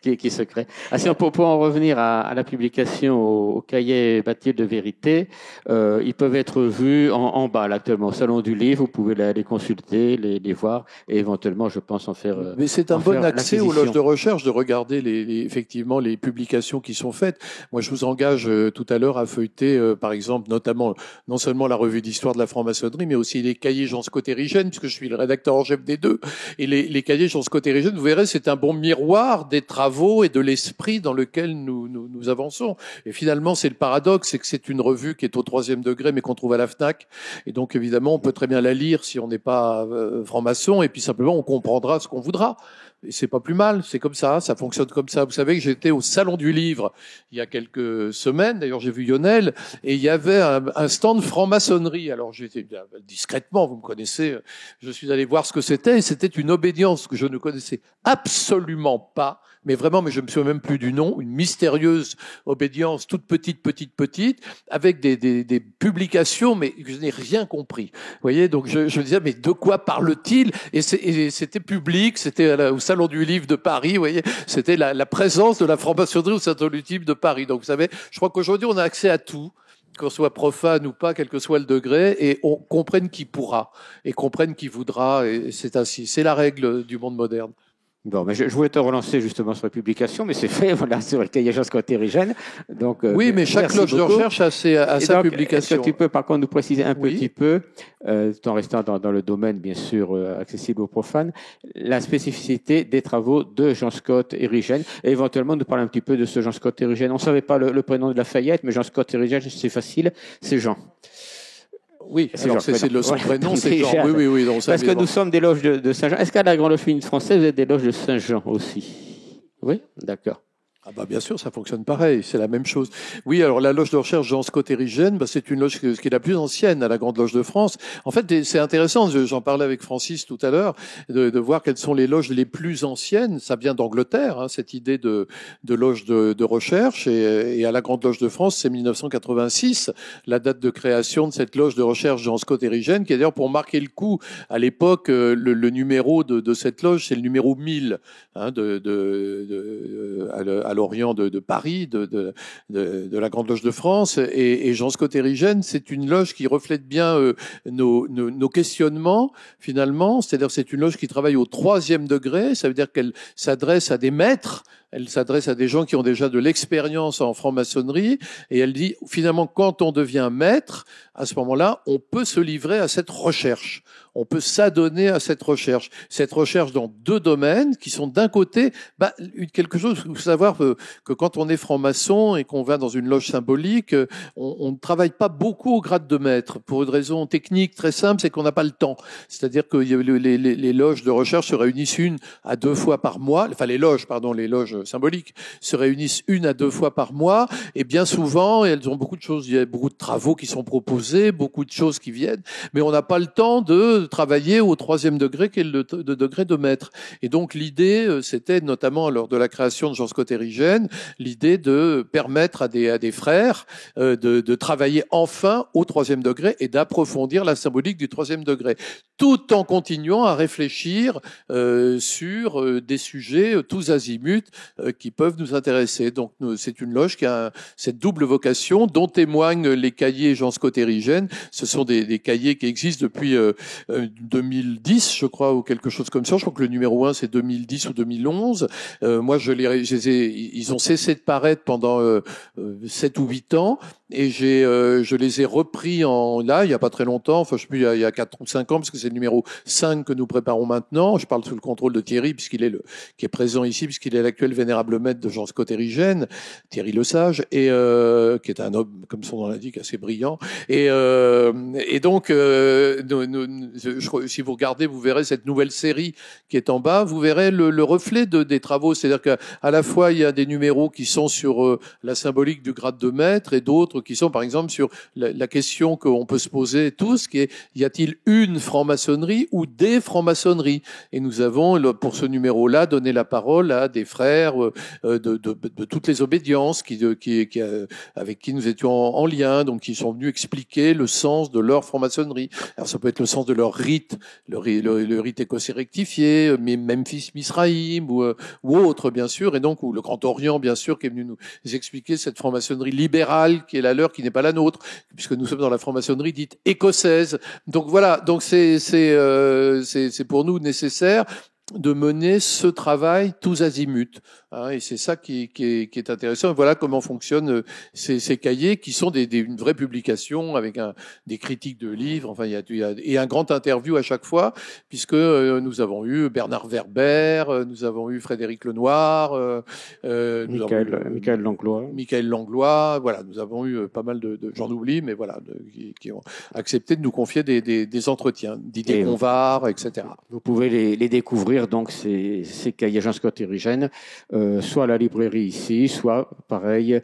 qui se crée. Si on peut en revenir à la publication au cahier bâti de vérité, ils peuvent être vus en bas là, actuellement au salon du livre. Vous pouvez les consulter, les voir et éventuellement, je pense, en faire. Mais c'est un bon accès aux loges de recherche de regarder effectivement les publications qui sont faites. Moi, je vous engage tout à l'heure à feuilleter, par exemple, notamment non seulement la revue d'histoire de la franc-maçonnerie, mais aussi les cahiers Jean Scott Érigène, puisque je suis le rédacteur en chef des deux. Et les cahiers Jean Scott Érigène, vous verrez, c'est un bon miroir des travaux et de l'esprit dans lequel nous avançons. Et finalement, c'est le paradoxe, c'est que c'est une revue qui est au 3e degré, mais qu'on trouve à la FNAC. Et donc, évidemment, on peut très bien la lire si on n'est pas franc-maçon, et puis simplement, on comprendra ce qu'on voudra. Et c'est pas plus mal, c'est comme ça fonctionne comme ça. Vous savez que j'étais au Salon du Livre il y a quelques semaines, d'ailleurs j'ai vu Lionel, et il y avait un stand franc-maçonnerie. Alors j'étais discrètement, vous me connaissez, je suis allé voir ce que c'était, et c'était une obédience que je ne connaissais absolument pas, mais vraiment, mais je me souviens même plus du nom, une mystérieuse obédience toute petite, avec des publications, mais je n'ai rien compris. Vous voyez, donc je me disais, mais de quoi parle-t-il? Et c'était public, c'était au Salon du Livre de Paris, vous voyez, c'était la présence de la franc-maçonnerie au Salon du Livre de Paris. Donc vous savez, je crois qu'aujourd'hui, on a accès à tout, qu'on soit profane ou pas, quel que soit le degré, et on comprenne qui pourra, et comprenne qui voudra, et c'est ainsi. C'est la règle du monde moderne. Bon, mais je voulais te relancer justement sur les publications, mais c'est fait, voilà, sur le cahier Jean Scott Érigène. Donc, oui, mais chaque loge de recherche a sa publication. Est-ce que tu peux, par contre, nous préciser un Oui. petit peu, tout en restant dans le domaine, bien sûr, accessible aux profanes, la spécificité des travaux de Jean Scott Érigène, et éventuellement nous parler un petit peu de ce Jean Scott Érigène. On ne savait pas le prénom de Lafayette, mais Jean Scott Érigène, c'est facile, c'est Jean. Oui, alors c'est son prénom, c'est Jean. Oui. Donc, parce que nous sommes des loges de Saint-Jean. Est-ce qu'à la Grande Loge féminine française, vous êtes des loges de Saint-Jean aussi? Oui, d'accord. Ah bah bien sûr, ça fonctionne pareil, c'est la même chose. Oui, alors la loge de recherche Jean Scott Érigène, c'est une loge qui est la plus ancienne à la Grande Loge de France. En fait, c'est intéressant, j'en parlais avec Francis tout à l'heure, de voir quelles sont les loges les plus anciennes. Ça vient d'Angleterre, cette idée de loge de recherche, et à la Grande Loge de France, c'est 1986, la date de création de cette loge de recherche Jean Scott Érigène, qui est d'ailleurs pour marquer le coup. À l'époque, le numéro de cette loge, c'est le numéro 1000, à l'Orient de Paris, de la Grande Loge de France, et Jean Scott Érigène, c'est une loge qui reflète bien nos questionnements finalement. C'est-à-dire c'est une loge qui travaille au 3e degré, ça veut dire qu'elle s'adresse à des maîtres. Elle s'adresse à des gens qui ont déjà de l'expérience en franc-maçonnerie, et elle dit finalement quand on devient maître, à ce moment-là, on peut se livrer à cette recherche. On peut s'adonner à cette recherche. Cette recherche dans 2 domaines qui sont d'un côté, quelque chose, il faut savoir que quand on est franc-maçon et qu'on va dans une loge symbolique, on ne travaille pas beaucoup au grade de maître. Pour une raison technique très simple, c'est qu'on n'a pas le temps. C'est-à-dire que les loges de recherche se réunissent 1 à 2 fois par mois. Enfin, les loges symboliques se réunissent 1 à 2 fois par mois. Et bien souvent, elles ont beaucoup de choses. Il y a beaucoup de travaux qui sont proposés, beaucoup de choses qui viennent. Mais on n'a pas le temps de travailler au 3e degré, qui est le degré de maître. Et donc, l'idée, c'était notamment lors de la création de Jean Scott Érigène, l'idée de permettre à des frères de travailler enfin au 3e degré et d'approfondir la symbolique du 3e degré, tout en continuant à réfléchir sur des sujets tous azimuts qui peuvent nous intéresser. Donc, c'est une loge qui a cette double vocation dont témoignent les cahiers Jean Scott Érigène. Ce sont des cahiers qui existent depuis 2010, je crois, ou quelque chose comme ça. Je crois que le numéro 1, c'est 2010 ou 2011. Moi, ils ont cessé de paraître pendant 7 ou 8 ans. Et je les ai repris il y a pas très longtemps, enfin je sais plus, il y a 4 ou 5 ans, parce que c'est le numéro 5 que nous préparons maintenant. Je parle sous le contrôle de Thierry, qui est présent ici, puisqu'il est l'actuel vénérable maître de Jean Scott Érigène, Thierry Lesage, et qui est un homme, comme son nom l'indique, assez brillant. Et donc, si vous regardez, vous verrez cette nouvelle série qui est en bas, vous verrez le reflet des travaux. C'est-à-dire qu'à la fois, il y a des numéros qui sont sur la symbolique du grade de maître, et d'autres qui sont par exemple sur la question qu'on peut se poser tous, qui est: y a-t-il une franc-maçonnerie ou des francs-maçonneries? Et nous avons pour ce numéro-là donné la parole à des frères de toutes les obédiences avec qui nous étions en lien, donc qui sont venus expliquer le sens de leur franc-maçonnerie. Alors ça peut être le sens de leur rite, le rite écossais rectifié, mais Memphis Misraïm ou autre bien sûr, et donc ou le Grand Orient bien sûr, qui est venu nous expliquer cette franc-maçonnerie libérale qui est la leur, qui n'est pas la nôtre, puisque nous sommes dans la franc-maçonnerie dite écossaise. Donc voilà, donc c'est pour nous nécessaire de mener ce travail tous azimuts, et c'est ça qui est intéressant. Et voilà comment fonctionnent ces cahiers, qui sont une vraie publication avec des critiques de livres. Enfin, il y a un grand interview à chaque fois, puisque nous avons eu Bernard Werber, nous avons eu Frédéric Lenoir, Michael Langlois. Michael Langlois. Voilà, nous avons eu pas mal de j'en oublie, mais voilà, qui ont accepté de nous confier des entretiens, Didier Convar, etc. Vous pouvez les découvrir découvrir donc ces cahiers agents scotérigènes, soit à la librairie ici, soit pareil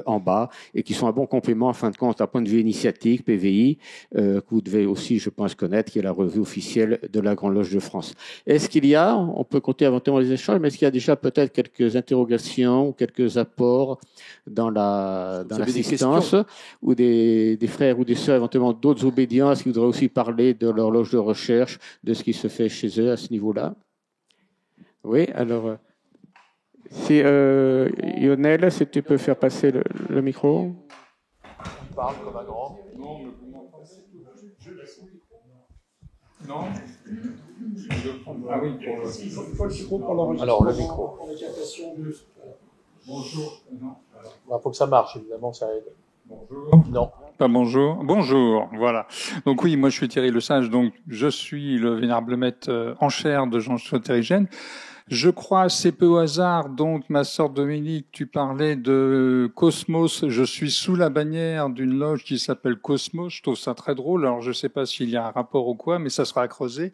en bas, et qui sont un bon complément en fin de compte, d'un point de vue initiatique, PVI, que vous devez aussi, je pense, connaître, qui est la revue officielle de la Grande Loge de France. Est-ce qu'il y a, on peut compter éventuellement les échanges, mais est-ce qu'il y a déjà peut-être quelques interrogations ou quelques apports dans l'assistance, ou des frères ou des sœurs, éventuellement d'autres obédiences qui voudraient aussi parler de leur loge de recherche, de ce qui se fait chez eux à ce niveau-là? Oui, alors, si Lionel, si tu peux faire passer le micro. Il parle comme un grand. Non, mais vous m'entendez? Je laisse le micro. Non. Ah oui, Il faut le micro pour l'enregistrement. Alors, le micro. Pour les captations. Bonjour. Non. Il faut que ça marche, évidemment, ça aide. Bonjour. Non. Pas bonjour. Bonjour. Voilà. Donc oui, moi je suis Thierry Le Sage. Donc je suis le vénérable maître en chaire de Jean Scotérigène. Je crois assez peu au hasard. Donc ma sœur Dominique, tu parlais de Cosmos. Je suis sous la bannière d'une loge qui s'appelle Cosmos. Je trouve ça très drôle. Alors je sais pas s'il y a un rapport ou quoi, mais ça sera à creuser.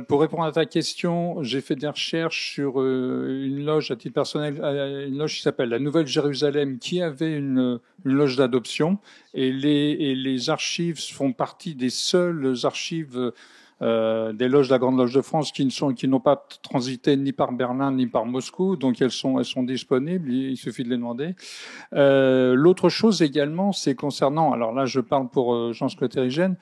Pour répondre à ta question, j'ai fait des recherches sur une loge à titre personnel, une loge qui s'appelle la Nouvelle Jérusalem, qui avait une loge d'adoption, et les archives font partie des seules archives des loges de la Grande Loge de France qui n'ont pas transité ni par Berlin ni par Moscou, donc elles sont disponibles, il suffit de les demander. L'autre chose également, c'est concernant, alors là je parle pour Jean Scotérigène,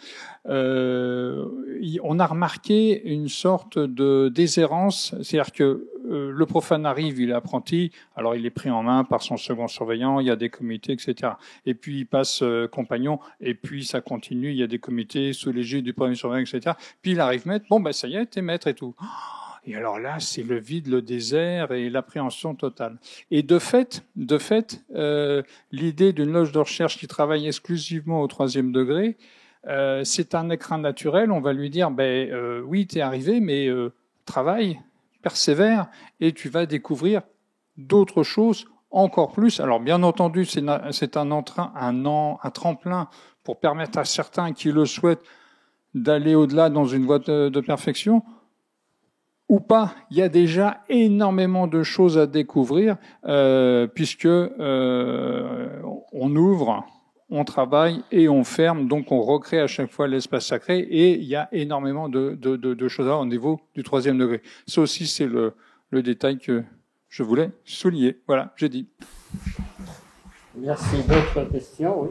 on a remarqué une sorte de déshérence, c'est-à-dire que le profane arrive, il est apprenti, alors il est pris en main par son second surveillant, il y a des comités, etc. Et puis il passe compagnon, et puis ça continue, il y a des comités sous l'égide du premier surveillant, etc. Puis il arrive maître, bon ben ça y est, t'es maître et tout. Et alors là, c'est le vide, le désert et l'appréhension totale. Et de fait, l'idée d'une loge de recherche qui travaille exclusivement au 3e degré, c'est un écrin naturel. On va lui dire, oui, t'es arrivé, mais travaille, persévère, et tu vas découvrir d'autres choses encore plus. Alors bien entendu, c'est un tremplin pour permettre à certains qui le souhaitent d'aller au-delà dans une voie de perfection, ou pas. Il y a déjà énormément de choses à découvrir, puisque on ouvre, on travaille et on ferme, donc on recrée à chaque fois l'espace sacré, et il y a énormément de choses à voir au niveau du 3e degré. Ça aussi, c'est le détail que je voulais souligner. Voilà, j'ai dit. Merci. D'autres questions? Oui.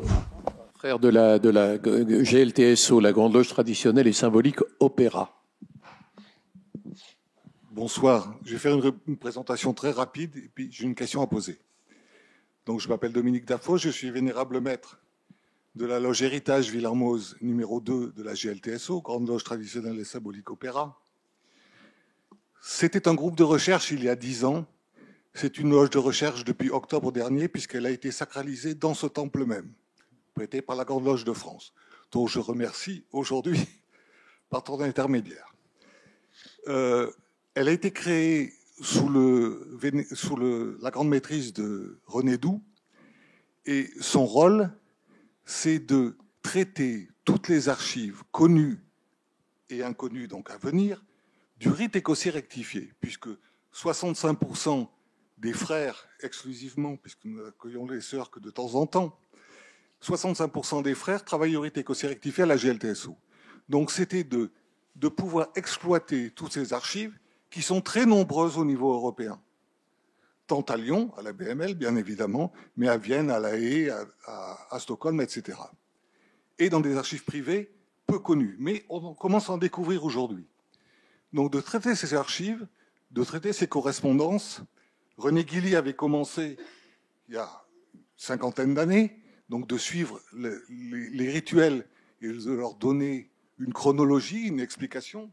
Frère de la GLTSO, la Grande Loge traditionnelle et symbolique Opéra. Bonsoir. Je vais faire une présentation très rapide et puis j'ai une question à poser. Donc, je m'appelle Dominique Dafos, je suis vénérable maître de la loge Héritage Villermoz numéro 2 de la GLTSO, Grande Loge traditionnelle et symbolique Opéra. C'était un groupe de recherche il y a 10 ans. C'est une loge de recherche depuis octobre dernier puisqu'elle a été sacralisée dans ce temple même, prêté par la Grande Loge de France, dont je remercie aujourd'hui par ton intermédiaire. Elle a été créée sous la grande maîtrise de René Doux, et son rôle, c'est de traiter toutes les archives connues et inconnues, donc à venir, du rite écossais rectifié, puisque 65% des frères, exclusivement, puisque nous n'accueillons les sœurs que de temps en temps, 65% des frères travaillent au rite écossais rectifié à la GLTSO. Donc c'était de pouvoir exploiter toutes ces archives qui sont très nombreuses au niveau européen. Tant à Lyon, à la BML, bien évidemment, mais à Vienne, à La Haye, à Stockholm, etc. Et dans des archives privées peu connues. Mais on commence à en découvrir aujourd'hui. Donc de traiter ces archives, de traiter ces correspondances, René Guilly avait commencé il y a une 50aine d'années, donc de suivre les rituels et de leur donner une chronologie, une explication.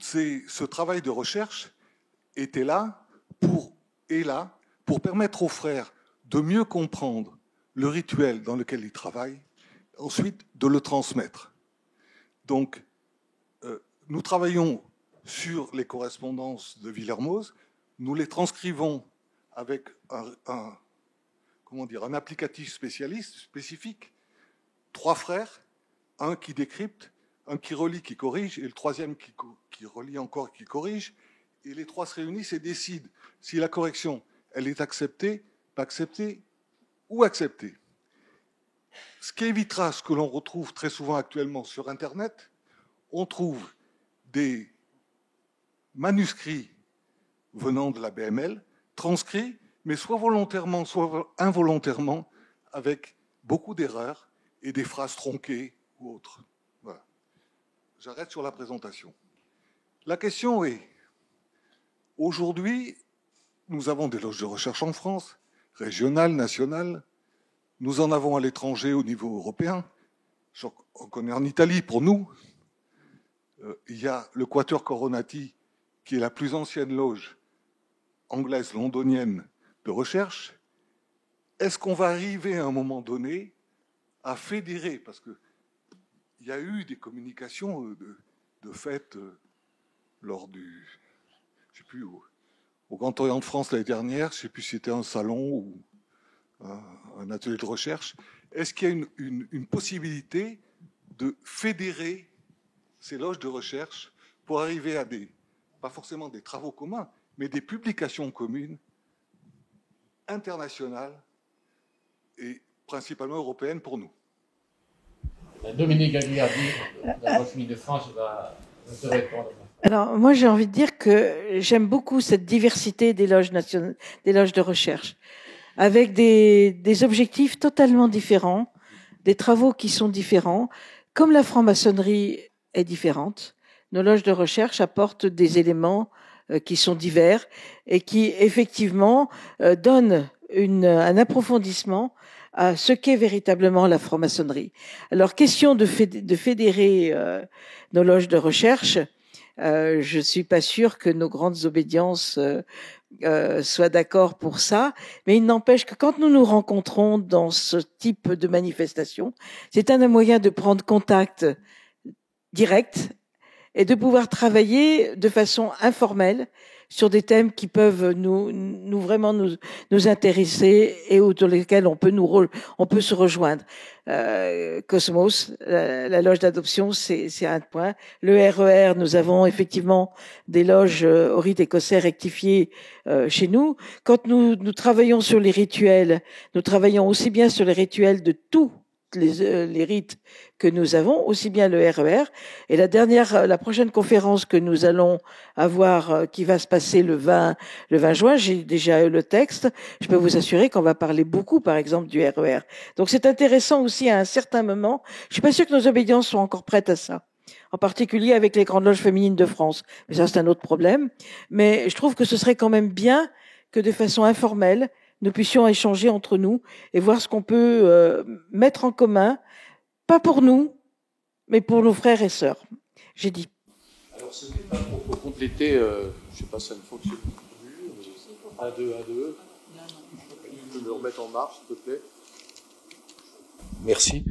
Ce travail de recherche était là pour permettre aux frères de mieux comprendre le rituel dans lequel ils travaillent, ensuite de le transmettre. Donc, nous travaillons sur les correspondances de Villermoz, nous les transcrivons avec un applicatif spécifique, 3 frères, un qui décrypte, un qui relie, qui corrige, et le troisième qui relie encore, qui corrige, et les trois se réunissent et décident si la correction, elle est acceptée, pas acceptée, ou acceptée. Ce qui évitera ce que l'on retrouve très souvent actuellement sur Internet, on trouve des manuscrits venant de la BML, transcrits, mais soit volontairement, soit involontairement, avec beaucoup d'erreurs et des phrases tronquées ou autres. Voilà. J'arrête sur la présentation. La question est, aujourd'hui, nous avons des loges de recherche en France, régionales, nationales, nous en avons à l'étranger au niveau européen, on connaît en Italie pour nous, il y a le Quatuor Coronati, qui est la plus ancienne loge anglaise, londonienne de recherche. Est-ce qu'on va arriver à un moment donné à fédérer, parce qu'il y a eu des communications de fait lors du, je sais plus, au Grand Orient de France l'année dernière, je ne sais plus si c'était un salon ou un atelier de recherche. Est-ce qu'il y a une possibilité de fédérer ces loges de recherche pour arriver à pas forcément des travaux communs, mais des publications communes, internationales et principalement européennes pour nous? Dominique Aguilardi, la Loge féminine de France, va te répondre. Alors, moi, j'ai envie de dire que j'aime beaucoup cette diversité des loges nationales, des loges de recherche, avec des objectifs totalement différents, des travaux qui sont différents. Comme la franc-maçonnerie est différente, nos loges de recherche apportent des éléments qui sont divers et qui, effectivement, donnent un approfondissement à ce qu'est véritablement la franc-maçonnerie. Alors, question de fédérer nos loges de recherche, je suis pas sûre que nos grandes obédiences soient d'accord pour ça, mais il n'empêche que quand nous nous rencontrons dans ce type de manifestation, c'est un moyen de prendre contact direct et de pouvoir travailler de façon informelle sur des thèmes qui peuvent vraiment nous intéresser et autour desquels on peut se rejoindre. Cosmos, la loge d'adoption, c'est un point. Le RER, nous avons effectivement des loges au rite écossais rectifiées chez nous. Quand nous travaillons sur les rituels, nous travaillons aussi bien sur les rituels de tous les rites que nous avons, aussi bien le RER. Et la prochaine conférence que nous allons avoir, qui va se passer le 20 juin, j'ai déjà eu le texte. Je peux vous assurer qu'on va parler beaucoup, par exemple, du RER. Donc c'est intéressant aussi à un certain moment. Je suis pas sûre que nos obédiences sont encore prêtes à ça. En particulier avec les grandes loges féminines de France. Mais ça, c'est un autre problème. Mais je trouve que ce serait quand même bien que de façon informelle, nous puissions échanger entre nous et voir ce qu'on peut mettre en commun, pas pour nous, mais pour nos frères et sœurs. J'ai dit. Alors, c'était pas pour compléter, je sais pas si ça ne fonctionne plus. 1, 2, 1, 2. Je peux me remettre en marche, s'il te plaît. Merci.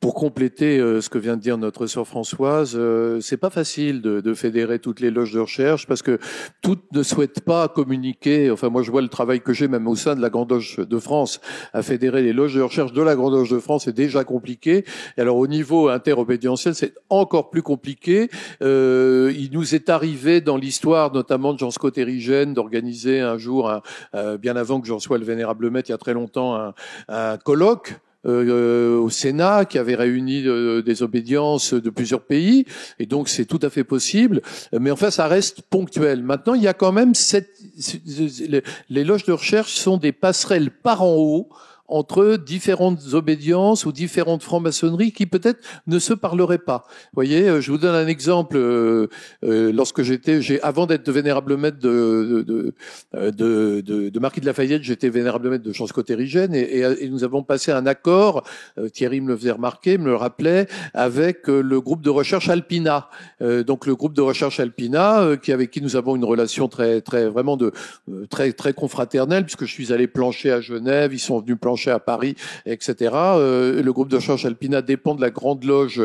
Pour compléter ce que vient de dire notre sœur Françoise, c'est pas facile de fédérer toutes les loges de recherche parce que toutes ne souhaitent pas communiquer. Enfin, moi, je vois le travail que j'ai même au sein de la Grande Loge de France à fédérer les loges de recherche de la Grande Loge de France, c'est déjà compliqué. Et alors, au niveau interobédientiel, c'est encore plus compliqué. Il nous est arrivé dans l'histoire, notamment de Jean Scott Érigène, d'organiser un jour, bien avant que j'en sois le vénérable maître, il y a très longtemps, un colloque au Sénat qui avait réuni des obédiences de plusieurs pays, et donc c'est tout à fait possible, mais enfin ça reste ponctuel. Maintenant, il y a quand même les loges de recherche sont des passerelles par en haut entre différentes obédiences ou différentes francs-maçonneries qui peut-être ne se parleraient pas. Vous voyez, je vous donne un exemple. Lorsque avant d'être vénérable maître de Marquis de Lafayette, j'étais vénérable maître de Jean Scott Érigène et nous avons passé un accord. Thierry me le faisait remarquer, me le rappelait, avec le groupe de recherche Alpina. Donc le groupe de recherche Alpina, avec qui nous avons une relation très confraternelle, puisque je suis allé plancher à Genève, ils sont venus plancher Blanchet à Paris, etc. Le groupe de recherche Alpina dépend de la Grande Loge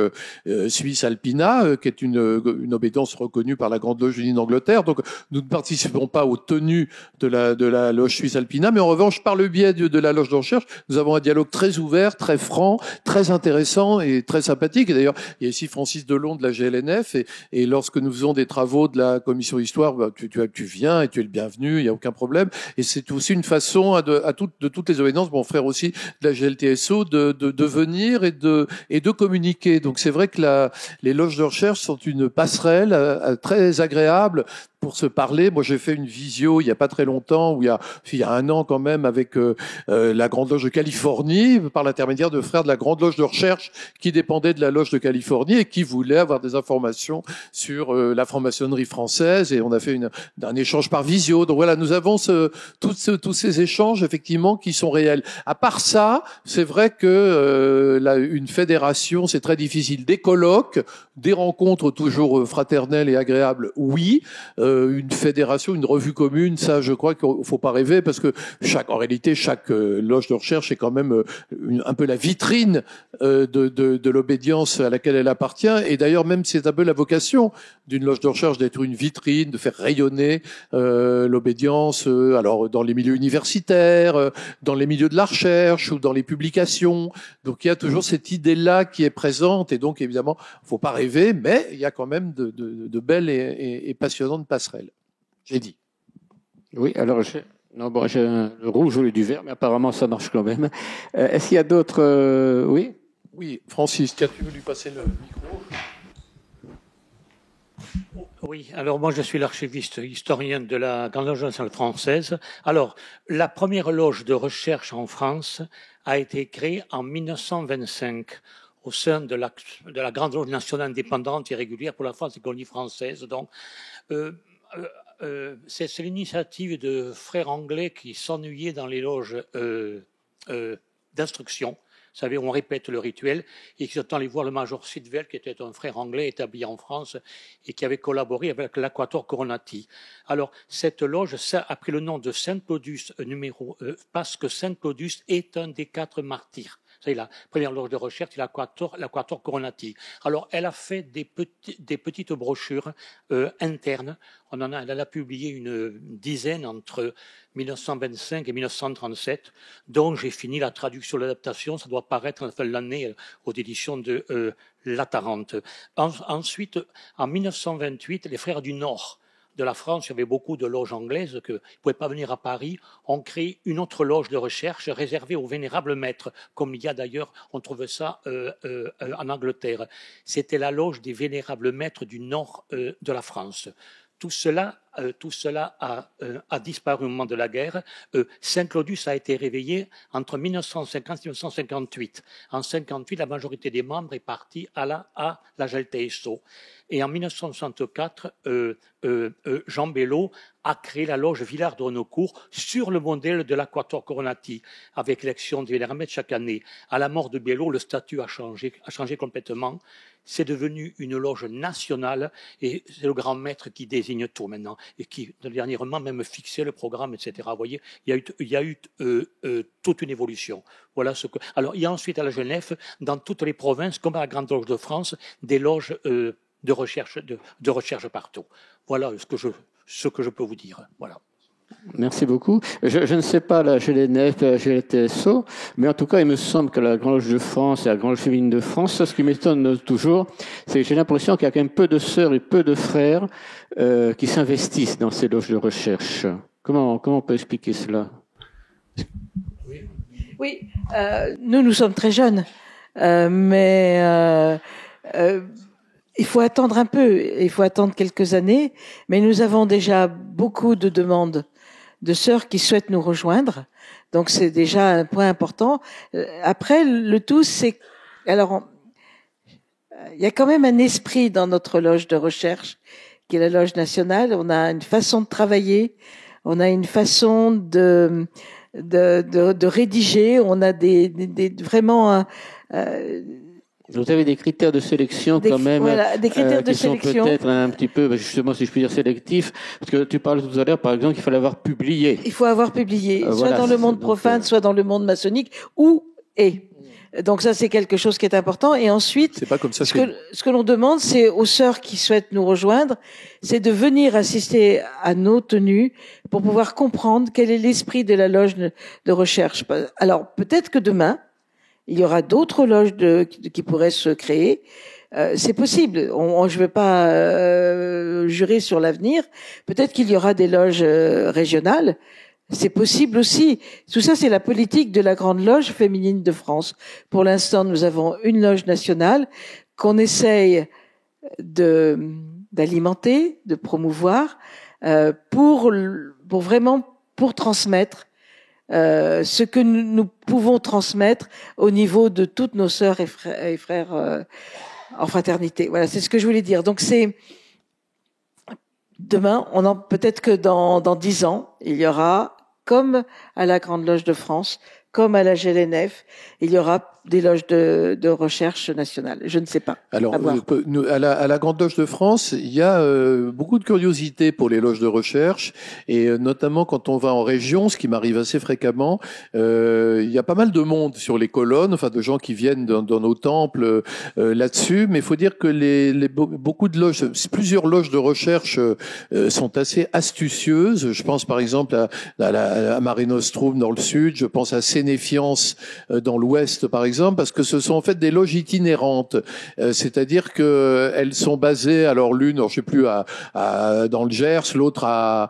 suisse Alpina, qui est une obédience reconnue par la Grande Loge unie d'Angleterre. Donc, nous ne participons pas aux tenues de la Loge suisse Alpina, mais en revanche, par le biais de la Loge de recherche, nous avons un dialogue très ouvert, très franc, très intéressant et très sympathique. Et d'ailleurs, il y a ici Francis Delon de la GLNF, et lorsque nous faisons des travaux de la commission histoire, bah, tu viens et tu es le bienvenu, il n'y a aucun problème. Et c'est aussi une façon de toutes les obédiences, mon frère aussi de la GLTSO, de venir et de communiquer. Donc c'est vrai que les loges de recherche sont une passerelle très agréable pour se parler. Moi, j'ai fait une visio il y a pas très longtemps, il y a un an quand même, avec la Grande Loge de Californie, par l'intermédiaire de frères de la Grande Loge de recherche qui dépendait de la Loge de Californie et qui voulaient avoir des informations sur la franc-maçonnerie française. Et on a fait un échange par visio. Donc voilà, nous avons tous ces échanges effectivement qui sont réels. À part ça, c'est vrai que une fédération, c'est très difficile. Des colloques, des rencontres toujours fraternelles et agréables, oui. Une fédération, une revue commune, ça, je crois qu'il faut pas rêver, parce que en réalité, chaque loge de recherche est quand même un peu la vitrine de l'obédience à laquelle elle appartient. Et d'ailleurs, même c'est un peu la vocation d'une loge de recherche d'être une vitrine, de faire rayonner l'obédience. Alors dans les milieux universitaires, dans les milieux de la recherche ou dans les publications. Donc il y a toujours cette idée-là qui est présente. Et donc évidemment, faut pas rêver, mais il y a quand même de belles et passionnantes passerelles. J'ai dit. Oui, alors j'ai le rouge au lieu du vert, mais apparemment ça marche quand même. Est-ce qu'il y a d'autres oui. Oui, Francis, qu'as-tu voulu passer le micro? Oui, alors moi je suis l'archiviste historien de la Grande Loge nationale française. Alors, la première loge de recherche en France a été créée en 1925 au sein de la Grande Loge nationale indépendante et régulière pour la France et colonies françaises. Donc, c'est l'initiative de frères anglais qui s'ennuyaient dans les loges d'instruction. Vous savez, on répète le répète et qui sont allés voir le major Sidwell, qui était un frère anglais établi en France et qui avait collaboré avec l'Aquator Coronati. Alors, cette loge, ça a pris le nom de Saint-Claudius parce que Saint-Claudius est un des 4 martyrs. C'est la première loge de recherche, c'est l'Aquator Coronati. Alors, elle a fait des petites brochures internes. Elle a publié une dizaine entre 1925 et 1937, dont j'ai fini la traduction et l'adaptation. Ça doit paraître à la fin de l'année aux éditions de La Tarente. Ensuite, en 1928, les Frères du Nord de la France, il y avait beaucoup de loges anglaises qui ne pouvaient pas venir à Paris, ont créé une autre loge de recherche réservée aux vénérables maîtres, comme il y a d'ailleurs, on trouve ça en Angleterre. C'était la loge des vénérables maîtres du nord de la France. Tout cela a disparu au moment de la guerre. Saint-Claudius a été réveillé entre 1950 et 1958. En 1958, la majorité des membres est partie à la GLTSO. Et en 1964, Jean Bello a créé la loge Villard de Renocourt sur le modèle de l'Aquator Coronati, avec l'élection des vénérables maîtres chaque année. À la mort de Bello, le statut a changé complètement. C'est devenu une loge nationale et c'est le grand maître qui désigne tout maintenant et qui, dernièrement, même fixait le programme, etc. Vous voyez, il y a eu toute une évolution. Voilà ce que. Alors, il y a ensuite à la Genève, dans toutes les provinces, comme à la Grande Loge de France, des loges de recherche partout. Voilà ce que je peux vous dire. Voilà. Merci beaucoup. Je ne sais pas la GLNF, la GLTSO, mais en tout cas, il me semble que la Grande Loge de France et la Grande Loge féminine de France, ce qui m'étonne toujours, c'est que j'ai l'impression qu'il y a quand même peu de sœurs et peu de frères qui s'investissent dans ces loges de recherche. Comment on peut expliquer cela? Oui, nous sommes très jeunes, mais il faut attendre un peu, il faut attendre quelques années, mais nous avons déjà beaucoup de demandes de sœurs qui souhaitent nous rejoindre, donc c'est déjà un point important. Après, le tout, c'est... Alors, il y a quand même un esprit dans notre loge de recherche, qui est la loge nationale. On a une façon de travailler, on a une façon de rédiger, on a vraiment Vous avez des critères de sélection quand même, voilà, des critères de qui sont sélection. peut-être un petit peu, justement, si je puis dire, sélectifs, parce que tu parlais tout à l'heure, par exemple, qu'il fallait avoir publié. Il faut avoir publié, soit voilà, dans le monde donc, profane, soit dans le monde maçonnique, ou et. Donc ça, c'est quelque chose qui est important. Et ensuite, C'est pas comme ça. ce que l'on demande, c'est aux sœurs qui souhaitent nous rejoindre, c'est de venir assister à nos tenues pour pouvoir comprendre quel est l'esprit de la loge de recherche. Alors peut-être que demain, il y aura d'autres loges qui pourraient se créer. C'est possible. Je ne veux pas jurer sur l'avenir. Peut-être qu'il y aura des loges régionales. C'est possible aussi. Tout ça, c'est la politique de la Grande Loge féminine de France. Pour l'instant, nous avons une loge nationale qu'on essaye d'alimenter, de promouvoir, pour transmettre ce que nous pouvons transmettre au niveau de toutes nos sœurs et frères en fraternité. Voilà, c'est ce que je voulais dire. Donc c'est demain, peut-être que dans 10 ans, il y aura, comme à la Grande Loge de France, comme à la GLNF, il y aura des loges de recherche nationale. Je ne sais pas. Alors, à la Grande Loge de France, il y a beaucoup de curiosité pour les loges de recherche, et notamment quand on va en région, ce qui m'arrive assez fréquemment, il y a pas mal de monde sur les colonnes, enfin de gens qui viennent dans nos temples là-dessus, mais il faut dire que beaucoup de loges, plusieurs loges de recherche sont assez astucieuses. Je pense par exemple à Mare Nostrum dans le sud, je pense à Sénéfiance dans l'ouest par exemple, parce que ce sont en fait des loges itinérantes, c'est-à-dire que elles sont basées, alors l'une, je sais plus, dans le Gers, l'autre à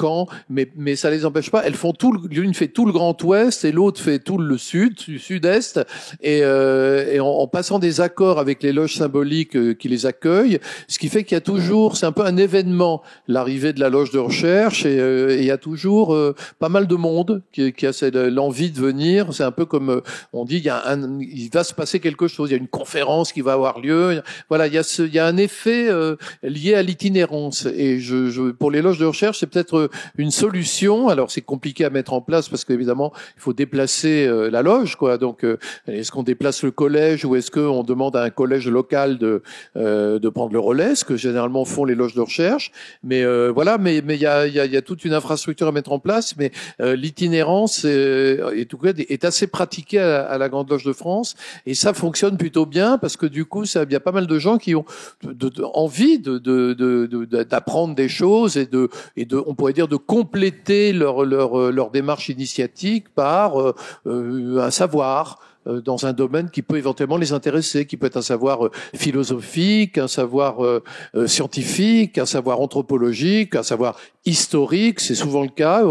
Caen, mais ça les empêche pas. Elles font l'une fait tout le Grand Ouest et l'autre fait tout le sud-est, et en passant des accords avec les loges symboliques qui les accueillent, ce qui fait qu'il y a toujours, c'est un peu un événement, l'arrivée de la loge de recherche, et il y a toujours pas mal de monde qui a l'envie de venir. C'est un peu comme on dit, il va se passer quelque chose, il y a une conférence qui va avoir lieu. Voilà, il y a un effet lié à l'itinérance. Et pour les loges de recherche, c'est peut-être une solution. Alors c'est compliqué à mettre en place parce qu'évidemment, il faut déplacer la loge, quoi. Donc, est-ce qu'on déplace le collège ou est-ce qu'on demande à un collège local de prendre le relais, ce que généralement font les loges de recherche. Mais voilà, mais il y a toute une infrastructure à mettre en place. Mais l'itinérance est assez pratiquée à la Grande Loge de France, et ça fonctionne plutôt bien parce que du coup, il y a pas mal de gens qui ont envie d'apprendre des choses et on pourrait dire de compléter leur démarche initiatique par un savoir dans un domaine qui peut éventuellement les intéresser, qui peut être un savoir philosophique, un savoir scientifique, un savoir anthropologique, un savoir historique. C'est souvent le cas.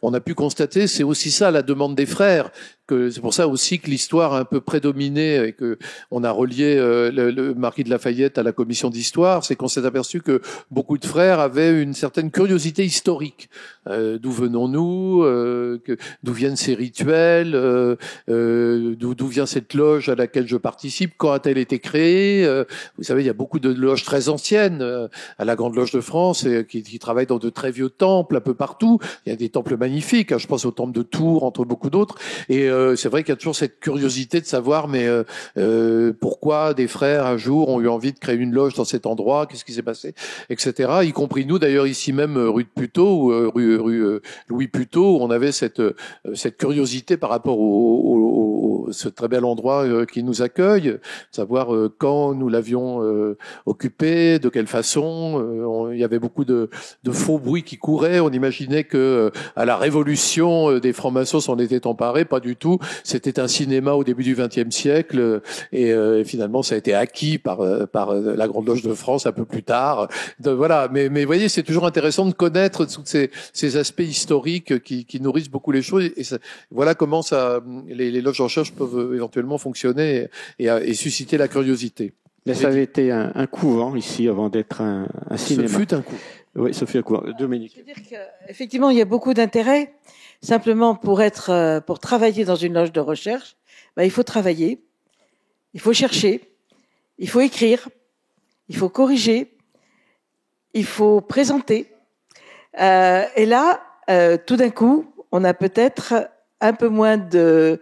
On a pu constater, c'est aussi ça la demande des frères. C'est pour ça aussi que l'histoire a un peu prédominé et que on a relié le marquis de Lafayette à la commission d'histoire, c'est qu'on s'est aperçu que beaucoup de frères avaient une certaine curiosité historique. D'où venons-nous, d'où viennent ces rituels, d'où vient cette loge à laquelle je participe, quand a-t-elle été créée. Vous savez, il y a beaucoup de loges très anciennes à la Grande Loge de France qui travaillent dans de très vieux temples un peu partout. Il y a des temples magnifiques, je pense au temple de Tours, entre beaucoup d'autres. Et c'est vrai qu'il y a toujours cette curiosité de savoir, mais pourquoi des frères un jour ont eu envie de créer une loge dans cet endroit, qu'est-ce qui s'est passé, etc. Y compris nous, d'ailleurs, ici même, rue de Puteaux, rue Louis Puteaux, où on avait cette curiosité par rapport ce très bel endroit qui nous accueille, savoir quand nous l'avions occupé, de quelle façon. Il y avait beaucoup de faux bruits qui couraient. On imaginait que à la Révolution, des francs-maçons s'en étaient emparés. Pas du tout. C'était un cinéma au début du XXe siècle, et finalement ça a été acquis par la Grande Loge de France un peu plus tard. Voilà. Mais vous voyez, c'est toujours intéressant de connaître tous ces aspects historiques qui nourrissent beaucoup les choses. Et voilà comment les loges de recherche peuvent éventuellement fonctionner et susciter la curiosité. Mais ça avait été un couvent ici avant d'être un cinéma. Ce fut un coup. Oui, ça fait un coup. Dominique. Je veux dire qu'effectivement, il y a beaucoup d'intérêt. Simplement, pour travailler dans une loge de recherche, il faut travailler, il faut chercher, il faut écrire, il faut corriger, il faut présenter. Et là, tout d'un coup, on a peut-être un peu moins de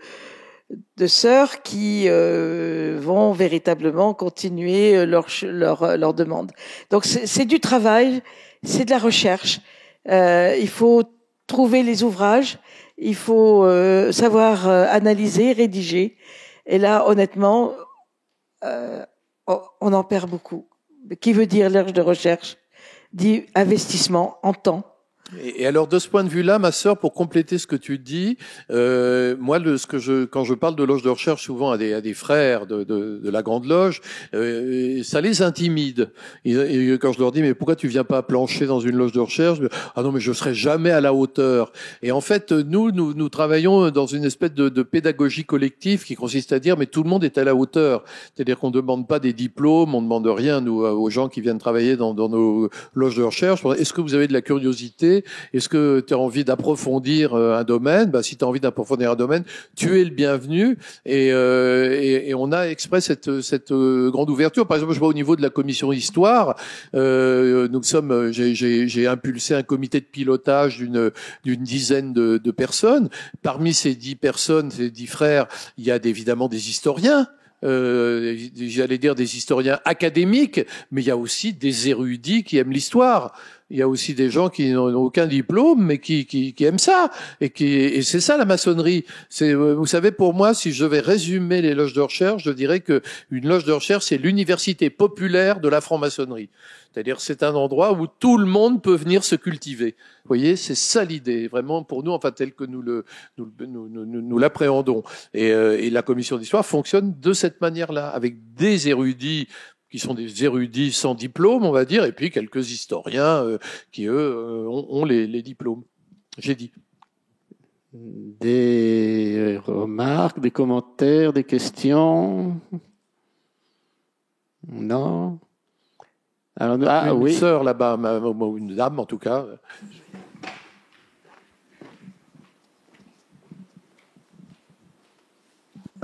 sœurs qui vont véritablement continuer leur demande. Donc c'est du travail, c'est de la recherche. Il faut trouver les ouvrages, il faut savoir analyser, rédiger. Et là, honnêtement, on en perd beaucoup. Qui veut dire l'heure de recherche dit investissement en temps. Et alors, de ce point de vue-là, ma sœur, pour compléter ce que tu dis, moi, quand je parle de loge de recherche souvent à des frères de la Grande Loge, ça les intimide. Et quand je leur dis, mais pourquoi tu viens pas plancher dans une loge de recherche? Ah non, mais je serai jamais à la hauteur. Et en fait, nous travaillons dans une espèce de pédagogie collective qui consiste à dire, mais tout le monde est à la hauteur. C'est-à-dire qu'on ne demande pas des diplômes, on ne demande rien, nous, aux gens qui viennent travailler dans nos loges de recherche. Est-ce que vous avez de la curiosité? Est-ce que tu as envie d'approfondir un domaine? Si tu as envie d'approfondir un domaine, tu es le bienvenu. Et on a exprès cette grande ouverture. Par exemple, je vois au niveau de la commission histoire, j'ai impulsé un comité de pilotage d'une dizaine de personnes. Parmi ces 10 personnes, ces 10 frères, il y a évidemment des historiens. J'allais dire des historiens académiques, mais il y a aussi des érudits qui aiment l'histoire. Il y a aussi des gens qui n'ont aucun diplôme, mais qui aiment ça. Et c'est ça la maçonnerie. Vous savez, pour moi, si je vais résumer les loges de recherche, je dirais que une loge de recherche, c'est l'université populaire de la franc-maçonnerie. C'est-à-dire, c'est un endroit où tout le monde peut venir se cultiver. Vous voyez, c'est ça l'idée, vraiment pour nous, enfin tel que nous l'appréhendons. Et la commission d'histoire fonctionne de cette manière-là, avec des érudits qui sont des érudits sans diplôme, on va dire, et puis quelques historiens qui, eux, ont les diplômes. J'ai dit. Des remarques, des commentaires, des questions? Non? Alors, une oui. sœur là-bas, ou une dame en tout cas.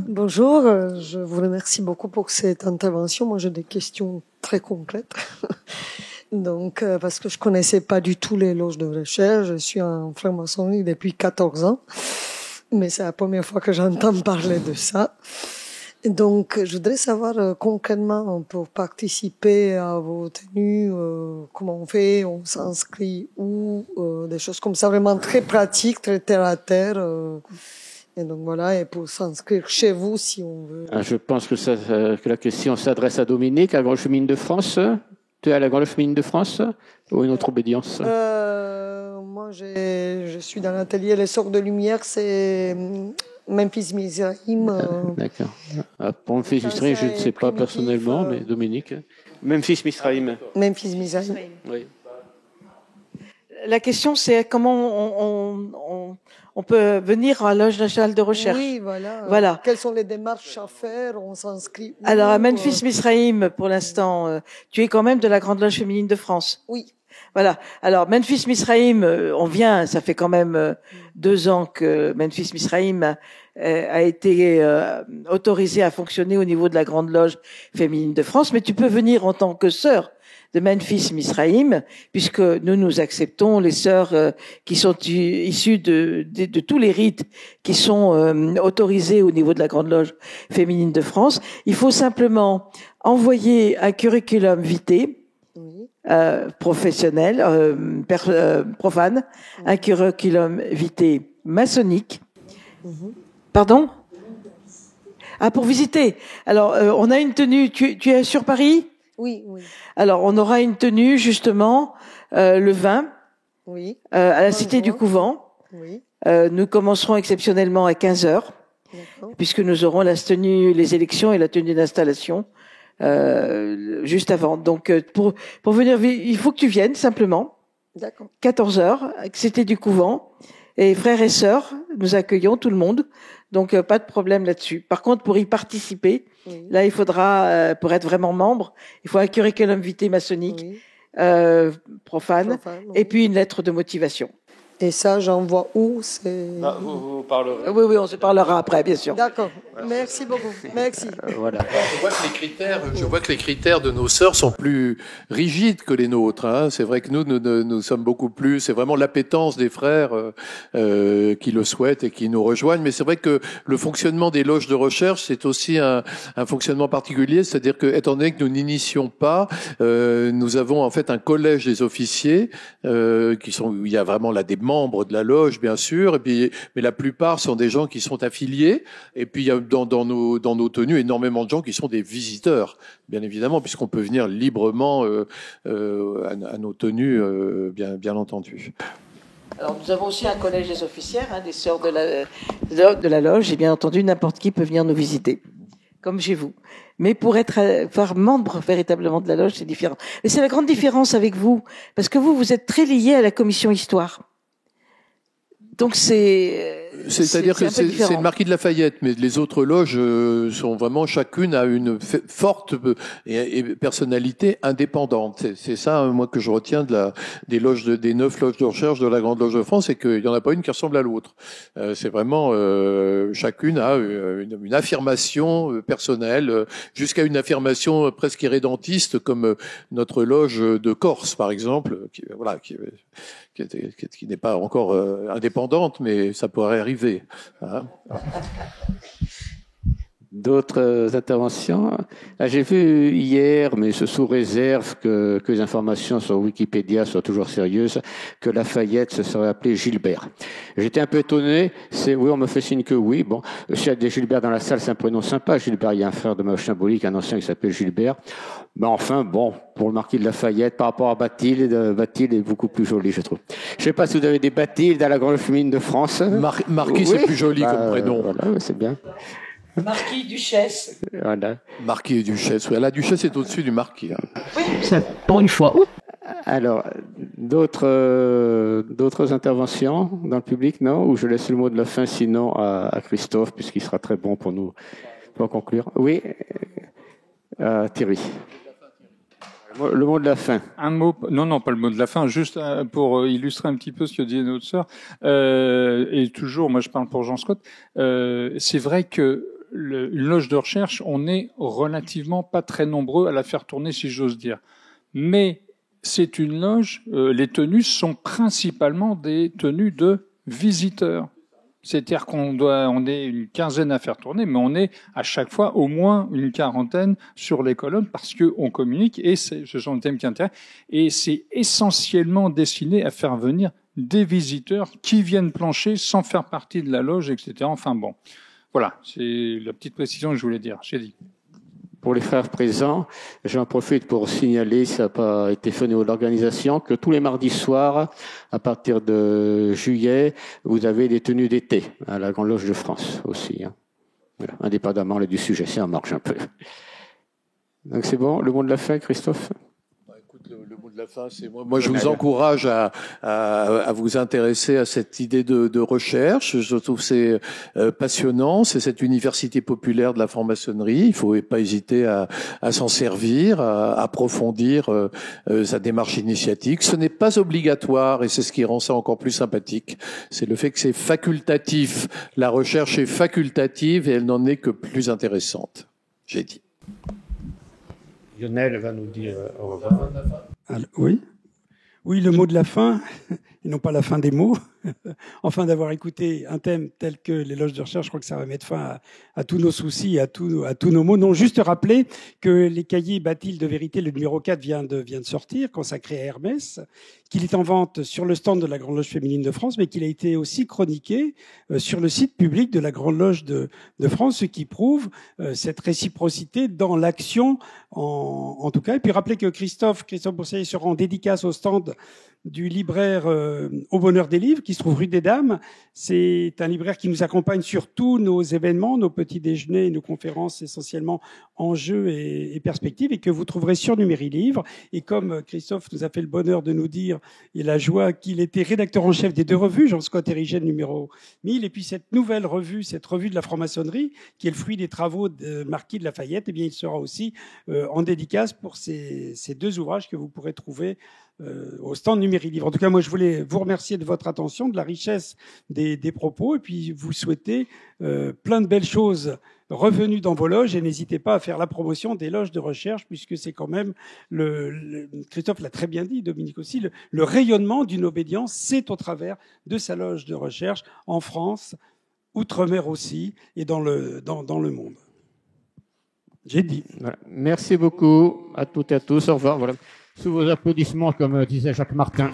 Bonjour, je vous remercie beaucoup pour cette intervention. Moi, j'ai des questions très concrètes. Donc, parce que je connaissais pas du tout les loges de recherche. Je suis en franc-maçonnerie depuis 14 ans. Mais c'est la première fois que j'entends parler de ça. Donc, je voudrais savoir concrètement, pour participer à vos tenues, comment on fait, on s'inscrit où, des choses comme ça, vraiment très pratiques, très terre à terre. Et donc voilà, et pour s'inscrire chez vous, si on veut. Je pense que la question s'adresse à Dominique, à la Grande Chemin de France. Tu es à la Grande Chemin de France ou une autre obédience? Moi, je suis dans l'atelier Les Sorts de Lumière, c'est Memphis Mizraïm. D'accord. Pour Memphis Mizraïm, je ne sais pas personnellement, mais Dominique. Memphis Mizraïm. Memphis Mizraïm. Oui. La question, c'est comment on peut venir à la Loge nationale de recherche. Oui, voilà. Quelles sont les démarches à faire? On s'inscrit où? Alors, à Memphis Mizraïm, pour l'instant, tu es quand même de la Grande Loge féminine de France. Oui. Voilà. Alors, Memphis Mizraïm, ça fait quand même 2 ans que Memphis Mizraïm a été autorisé à fonctionner au niveau de la Grande Loge féminine de France, mais tu peux venir en tant que sœur de Memphis Mizraïm, puisque nous acceptons les sœurs qui sont issues de tous les rites qui sont autorisés au niveau de la Grande Loge féminine de France. Il faut simplement envoyer un curriculum vitae professionnel, profane, un curriculum vitae maçonnique. Pardon? Ah, pour visiter. Alors, on a une tenue. Tu es sur Paris? Oui, oui. Alors, on aura une tenue, justement, le 20, à la Cité du Couvent. Oui. Nous commencerons exceptionnellement à 15h, puisque nous aurons la tenue, les élections et la tenue d'installation juste avant. Donc, pour venir, il faut que tu viennes, simplement. D'accord. 14h, Cité du Couvent. Et frères et sœurs, nous accueillons tout le monde. Donc, pas de problème là-dessus. Par contre, pour y participer, là, il faudra, pour être vraiment membre, il faut un curriculum vitae maçonnique, profane, et puis une lettre de motivation. Et ça, j'en vois où Vous parlerez. Oui, oui, on se parlera après, bien sûr. D'accord. Merci beaucoup. Merci. Voilà. Je vois que les critères de nos sœurs sont plus rigides que les nôtres. Hein. C'est vrai que nous sommes beaucoup plus. C'est vraiment l'appétence des frères qui le souhaitent et qui nous rejoignent. Mais c'est vrai que le fonctionnement des loges de recherche, c'est aussi un fonctionnement particulier. C'est-à-dire que, étant donné que nous n'initions pas, nous avons en fait un collège des officiers où il y a vraiment là des membres de la loge, bien sûr. Et puis, mais la plupart sont des gens qui sont affiliés. Et puis il y a dans nos tenues énormément de gens qui sont des visiteurs, bien évidemment, puisqu'on peut venir librement à nos tenues, bien entendu. Alors, nous avons aussi un collège des officières, des sœurs de la loge, et bien entendu, n'importe qui peut venir nous visiter, comme chez vous. Mais pour faire membre véritablement de la loge, c'est différent. Et c'est la grande différence avec vous, parce que vous êtes très liés à la commission histoire. Donc c'est-à-dire que c'est le marquis de Lafayette, mais les autres loges sont vraiment, chacune a une forte personnalité indépendante. C'est ça, moi, que je retiens des 9 loges de recherche de la Grande Loge de France, c'est qu'il n'y en a pas une qui ressemble à l'autre. C'est vraiment, chacune a une affirmation personnelle, jusqu'à une affirmation presque irrédentiste, comme notre loge de Corse, par exemple, qui n'est pas encore indépendante, mais ça pourrait arriver. Hein. D'autres interventions? J'ai vu hier, mais sous réserve que les informations sur Wikipédia soient toujours sérieuses, que Lafayette se serait appelé Gilbert. J'étais un peu étonné. Oui, on me fait signe que oui. Bon, s'il y a des Gilbert dans la salle, c'est un prénom sympa. Gilbert, il y a un frère de Machin-Bolic, un ancien qui s'appelle Gilbert. Mais enfin, bon, pour le marquis de Lafayette, par rapport à Bathilde est beaucoup plus joli, je trouve. Je ne sais pas si vous avez des Bathildes à la Grande Féminine de France. Marquis, oui. C'est plus joli comme prénom. Voilà, c'est bien. Marquis, duchesse. Voilà. Marquis et duchesse. Oui, la duchesse est au-dessus du marquis. Hein. Oui, pour une fois. Alors, d'autres interventions dans le public, non? Ou je laisse le mot de la fin, sinon, à Christophe, puisqu'il sera très bon pour nous pour conclure. Oui, Thierry. Le mot de la fin. Un mot, non, pas le mot de la fin, juste pour illustrer un petit peu ce que dit notre sœur. Et toujours, moi je parle pour Jean Scott, c'est vrai que une loge de recherche, on est relativement pas très nombreux à la faire tourner, si j'ose dire. Mais c'est une loge, les tenues sont principalement des tenues de visiteurs. C'est-à-dire on est une quinzaine à faire tourner, mais on est à chaque fois au moins une quarantaine sur les colonnes parce qu'on communique, et ce sont des thèmes qui intéressent. Et c'est essentiellement destiné à faire venir des visiteurs qui viennent plancher sans faire partie de la loge, etc. Enfin bon, voilà, c'est la petite précision que je voulais dire. J'ai dit. Pour les frères présents, j'en profite pour signaler, ça n'a pas été fait au niveau de l'organisation, que tous les mardis soirs, à partir de juillet, vous avez des tenues d'été à la Grande Loge de France aussi. Hein. Voilà, indépendamment du sujet, c'est en marche un peu. Donc c'est bon, le mot de la fin, Christophe? Le mot de la fin, c'est moi je vous encourage à vous intéresser à cette idée de recherche. Je trouve que c'est passionnant. C'est cette université populaire de la franc-maçonnerie. Il faut pas hésiter à s'en servir, à approfondir sa démarche initiatique. Ce n'est pas obligatoire et c'est ce qui rend ça encore plus sympathique. C'est le fait que c'est facultatif. La recherche est facultative et elle n'en est que plus intéressante. J'ai dit. Lionel va nous dire au revoir. Oui, le mot de la fin, et non pas la fin des mots. Enfin, d'avoir écouté un thème tel que les loges de recherche, je crois que ça va mettre fin à tous nos soucis, à tous nos maux. Non, juste rappeler que les cahiers Bathilde de vérité, le numéro 4 vient de sortir, consacré à Hermès, qu'il est en vente sur le stand de la Grande Loge féminine de France, mais qu'il a été aussi chroniqué sur le site public de la Grande Loge de France, ce qui prouve cette réciprocité dans l'action, en tout cas. Et puis rappeler que Christophe Boursier sera en dédicace au stand du libraire Au Bonheur des Livres, qui se trouve rue des Dames. C'est un libraire qui nous accompagne sur tous nos événements, nos petits déjeuners, nos conférences essentiellement enjeux et perspectives, et que vous trouverez sur Numéri Livre. Et comme Christophe nous a fait le bonheur de nous dire, et la joie qu'il était rédacteur en chef des 2 revues, Jean Scott Érigène numéro 1000, et puis cette nouvelle revue, cette revue de la franc-maçonnerie, qui est le fruit des travaux de Marquis de Lafayette, eh bien il sera aussi en dédicace pour ces 2 ouvrages que vous pourrez trouver au stand Numérique Livre. En tout cas, moi, je voulais vous remercier de votre attention, de la richesse des propos, et puis vous souhaiter plein de belles choses revenues dans vos loges, et n'hésitez pas à faire la promotion des loges de recherche, puisque c'est quand même, Christophe l'a très bien dit, Dominique aussi, le rayonnement d'une obédience, c'est au travers de sa loge de recherche en France, outre-mer aussi, et dans le monde. J'ai dit. Voilà. Merci beaucoup à toutes et à tous. Au revoir. Voilà. Sous vos applaudissements, comme disait Jacques Martin.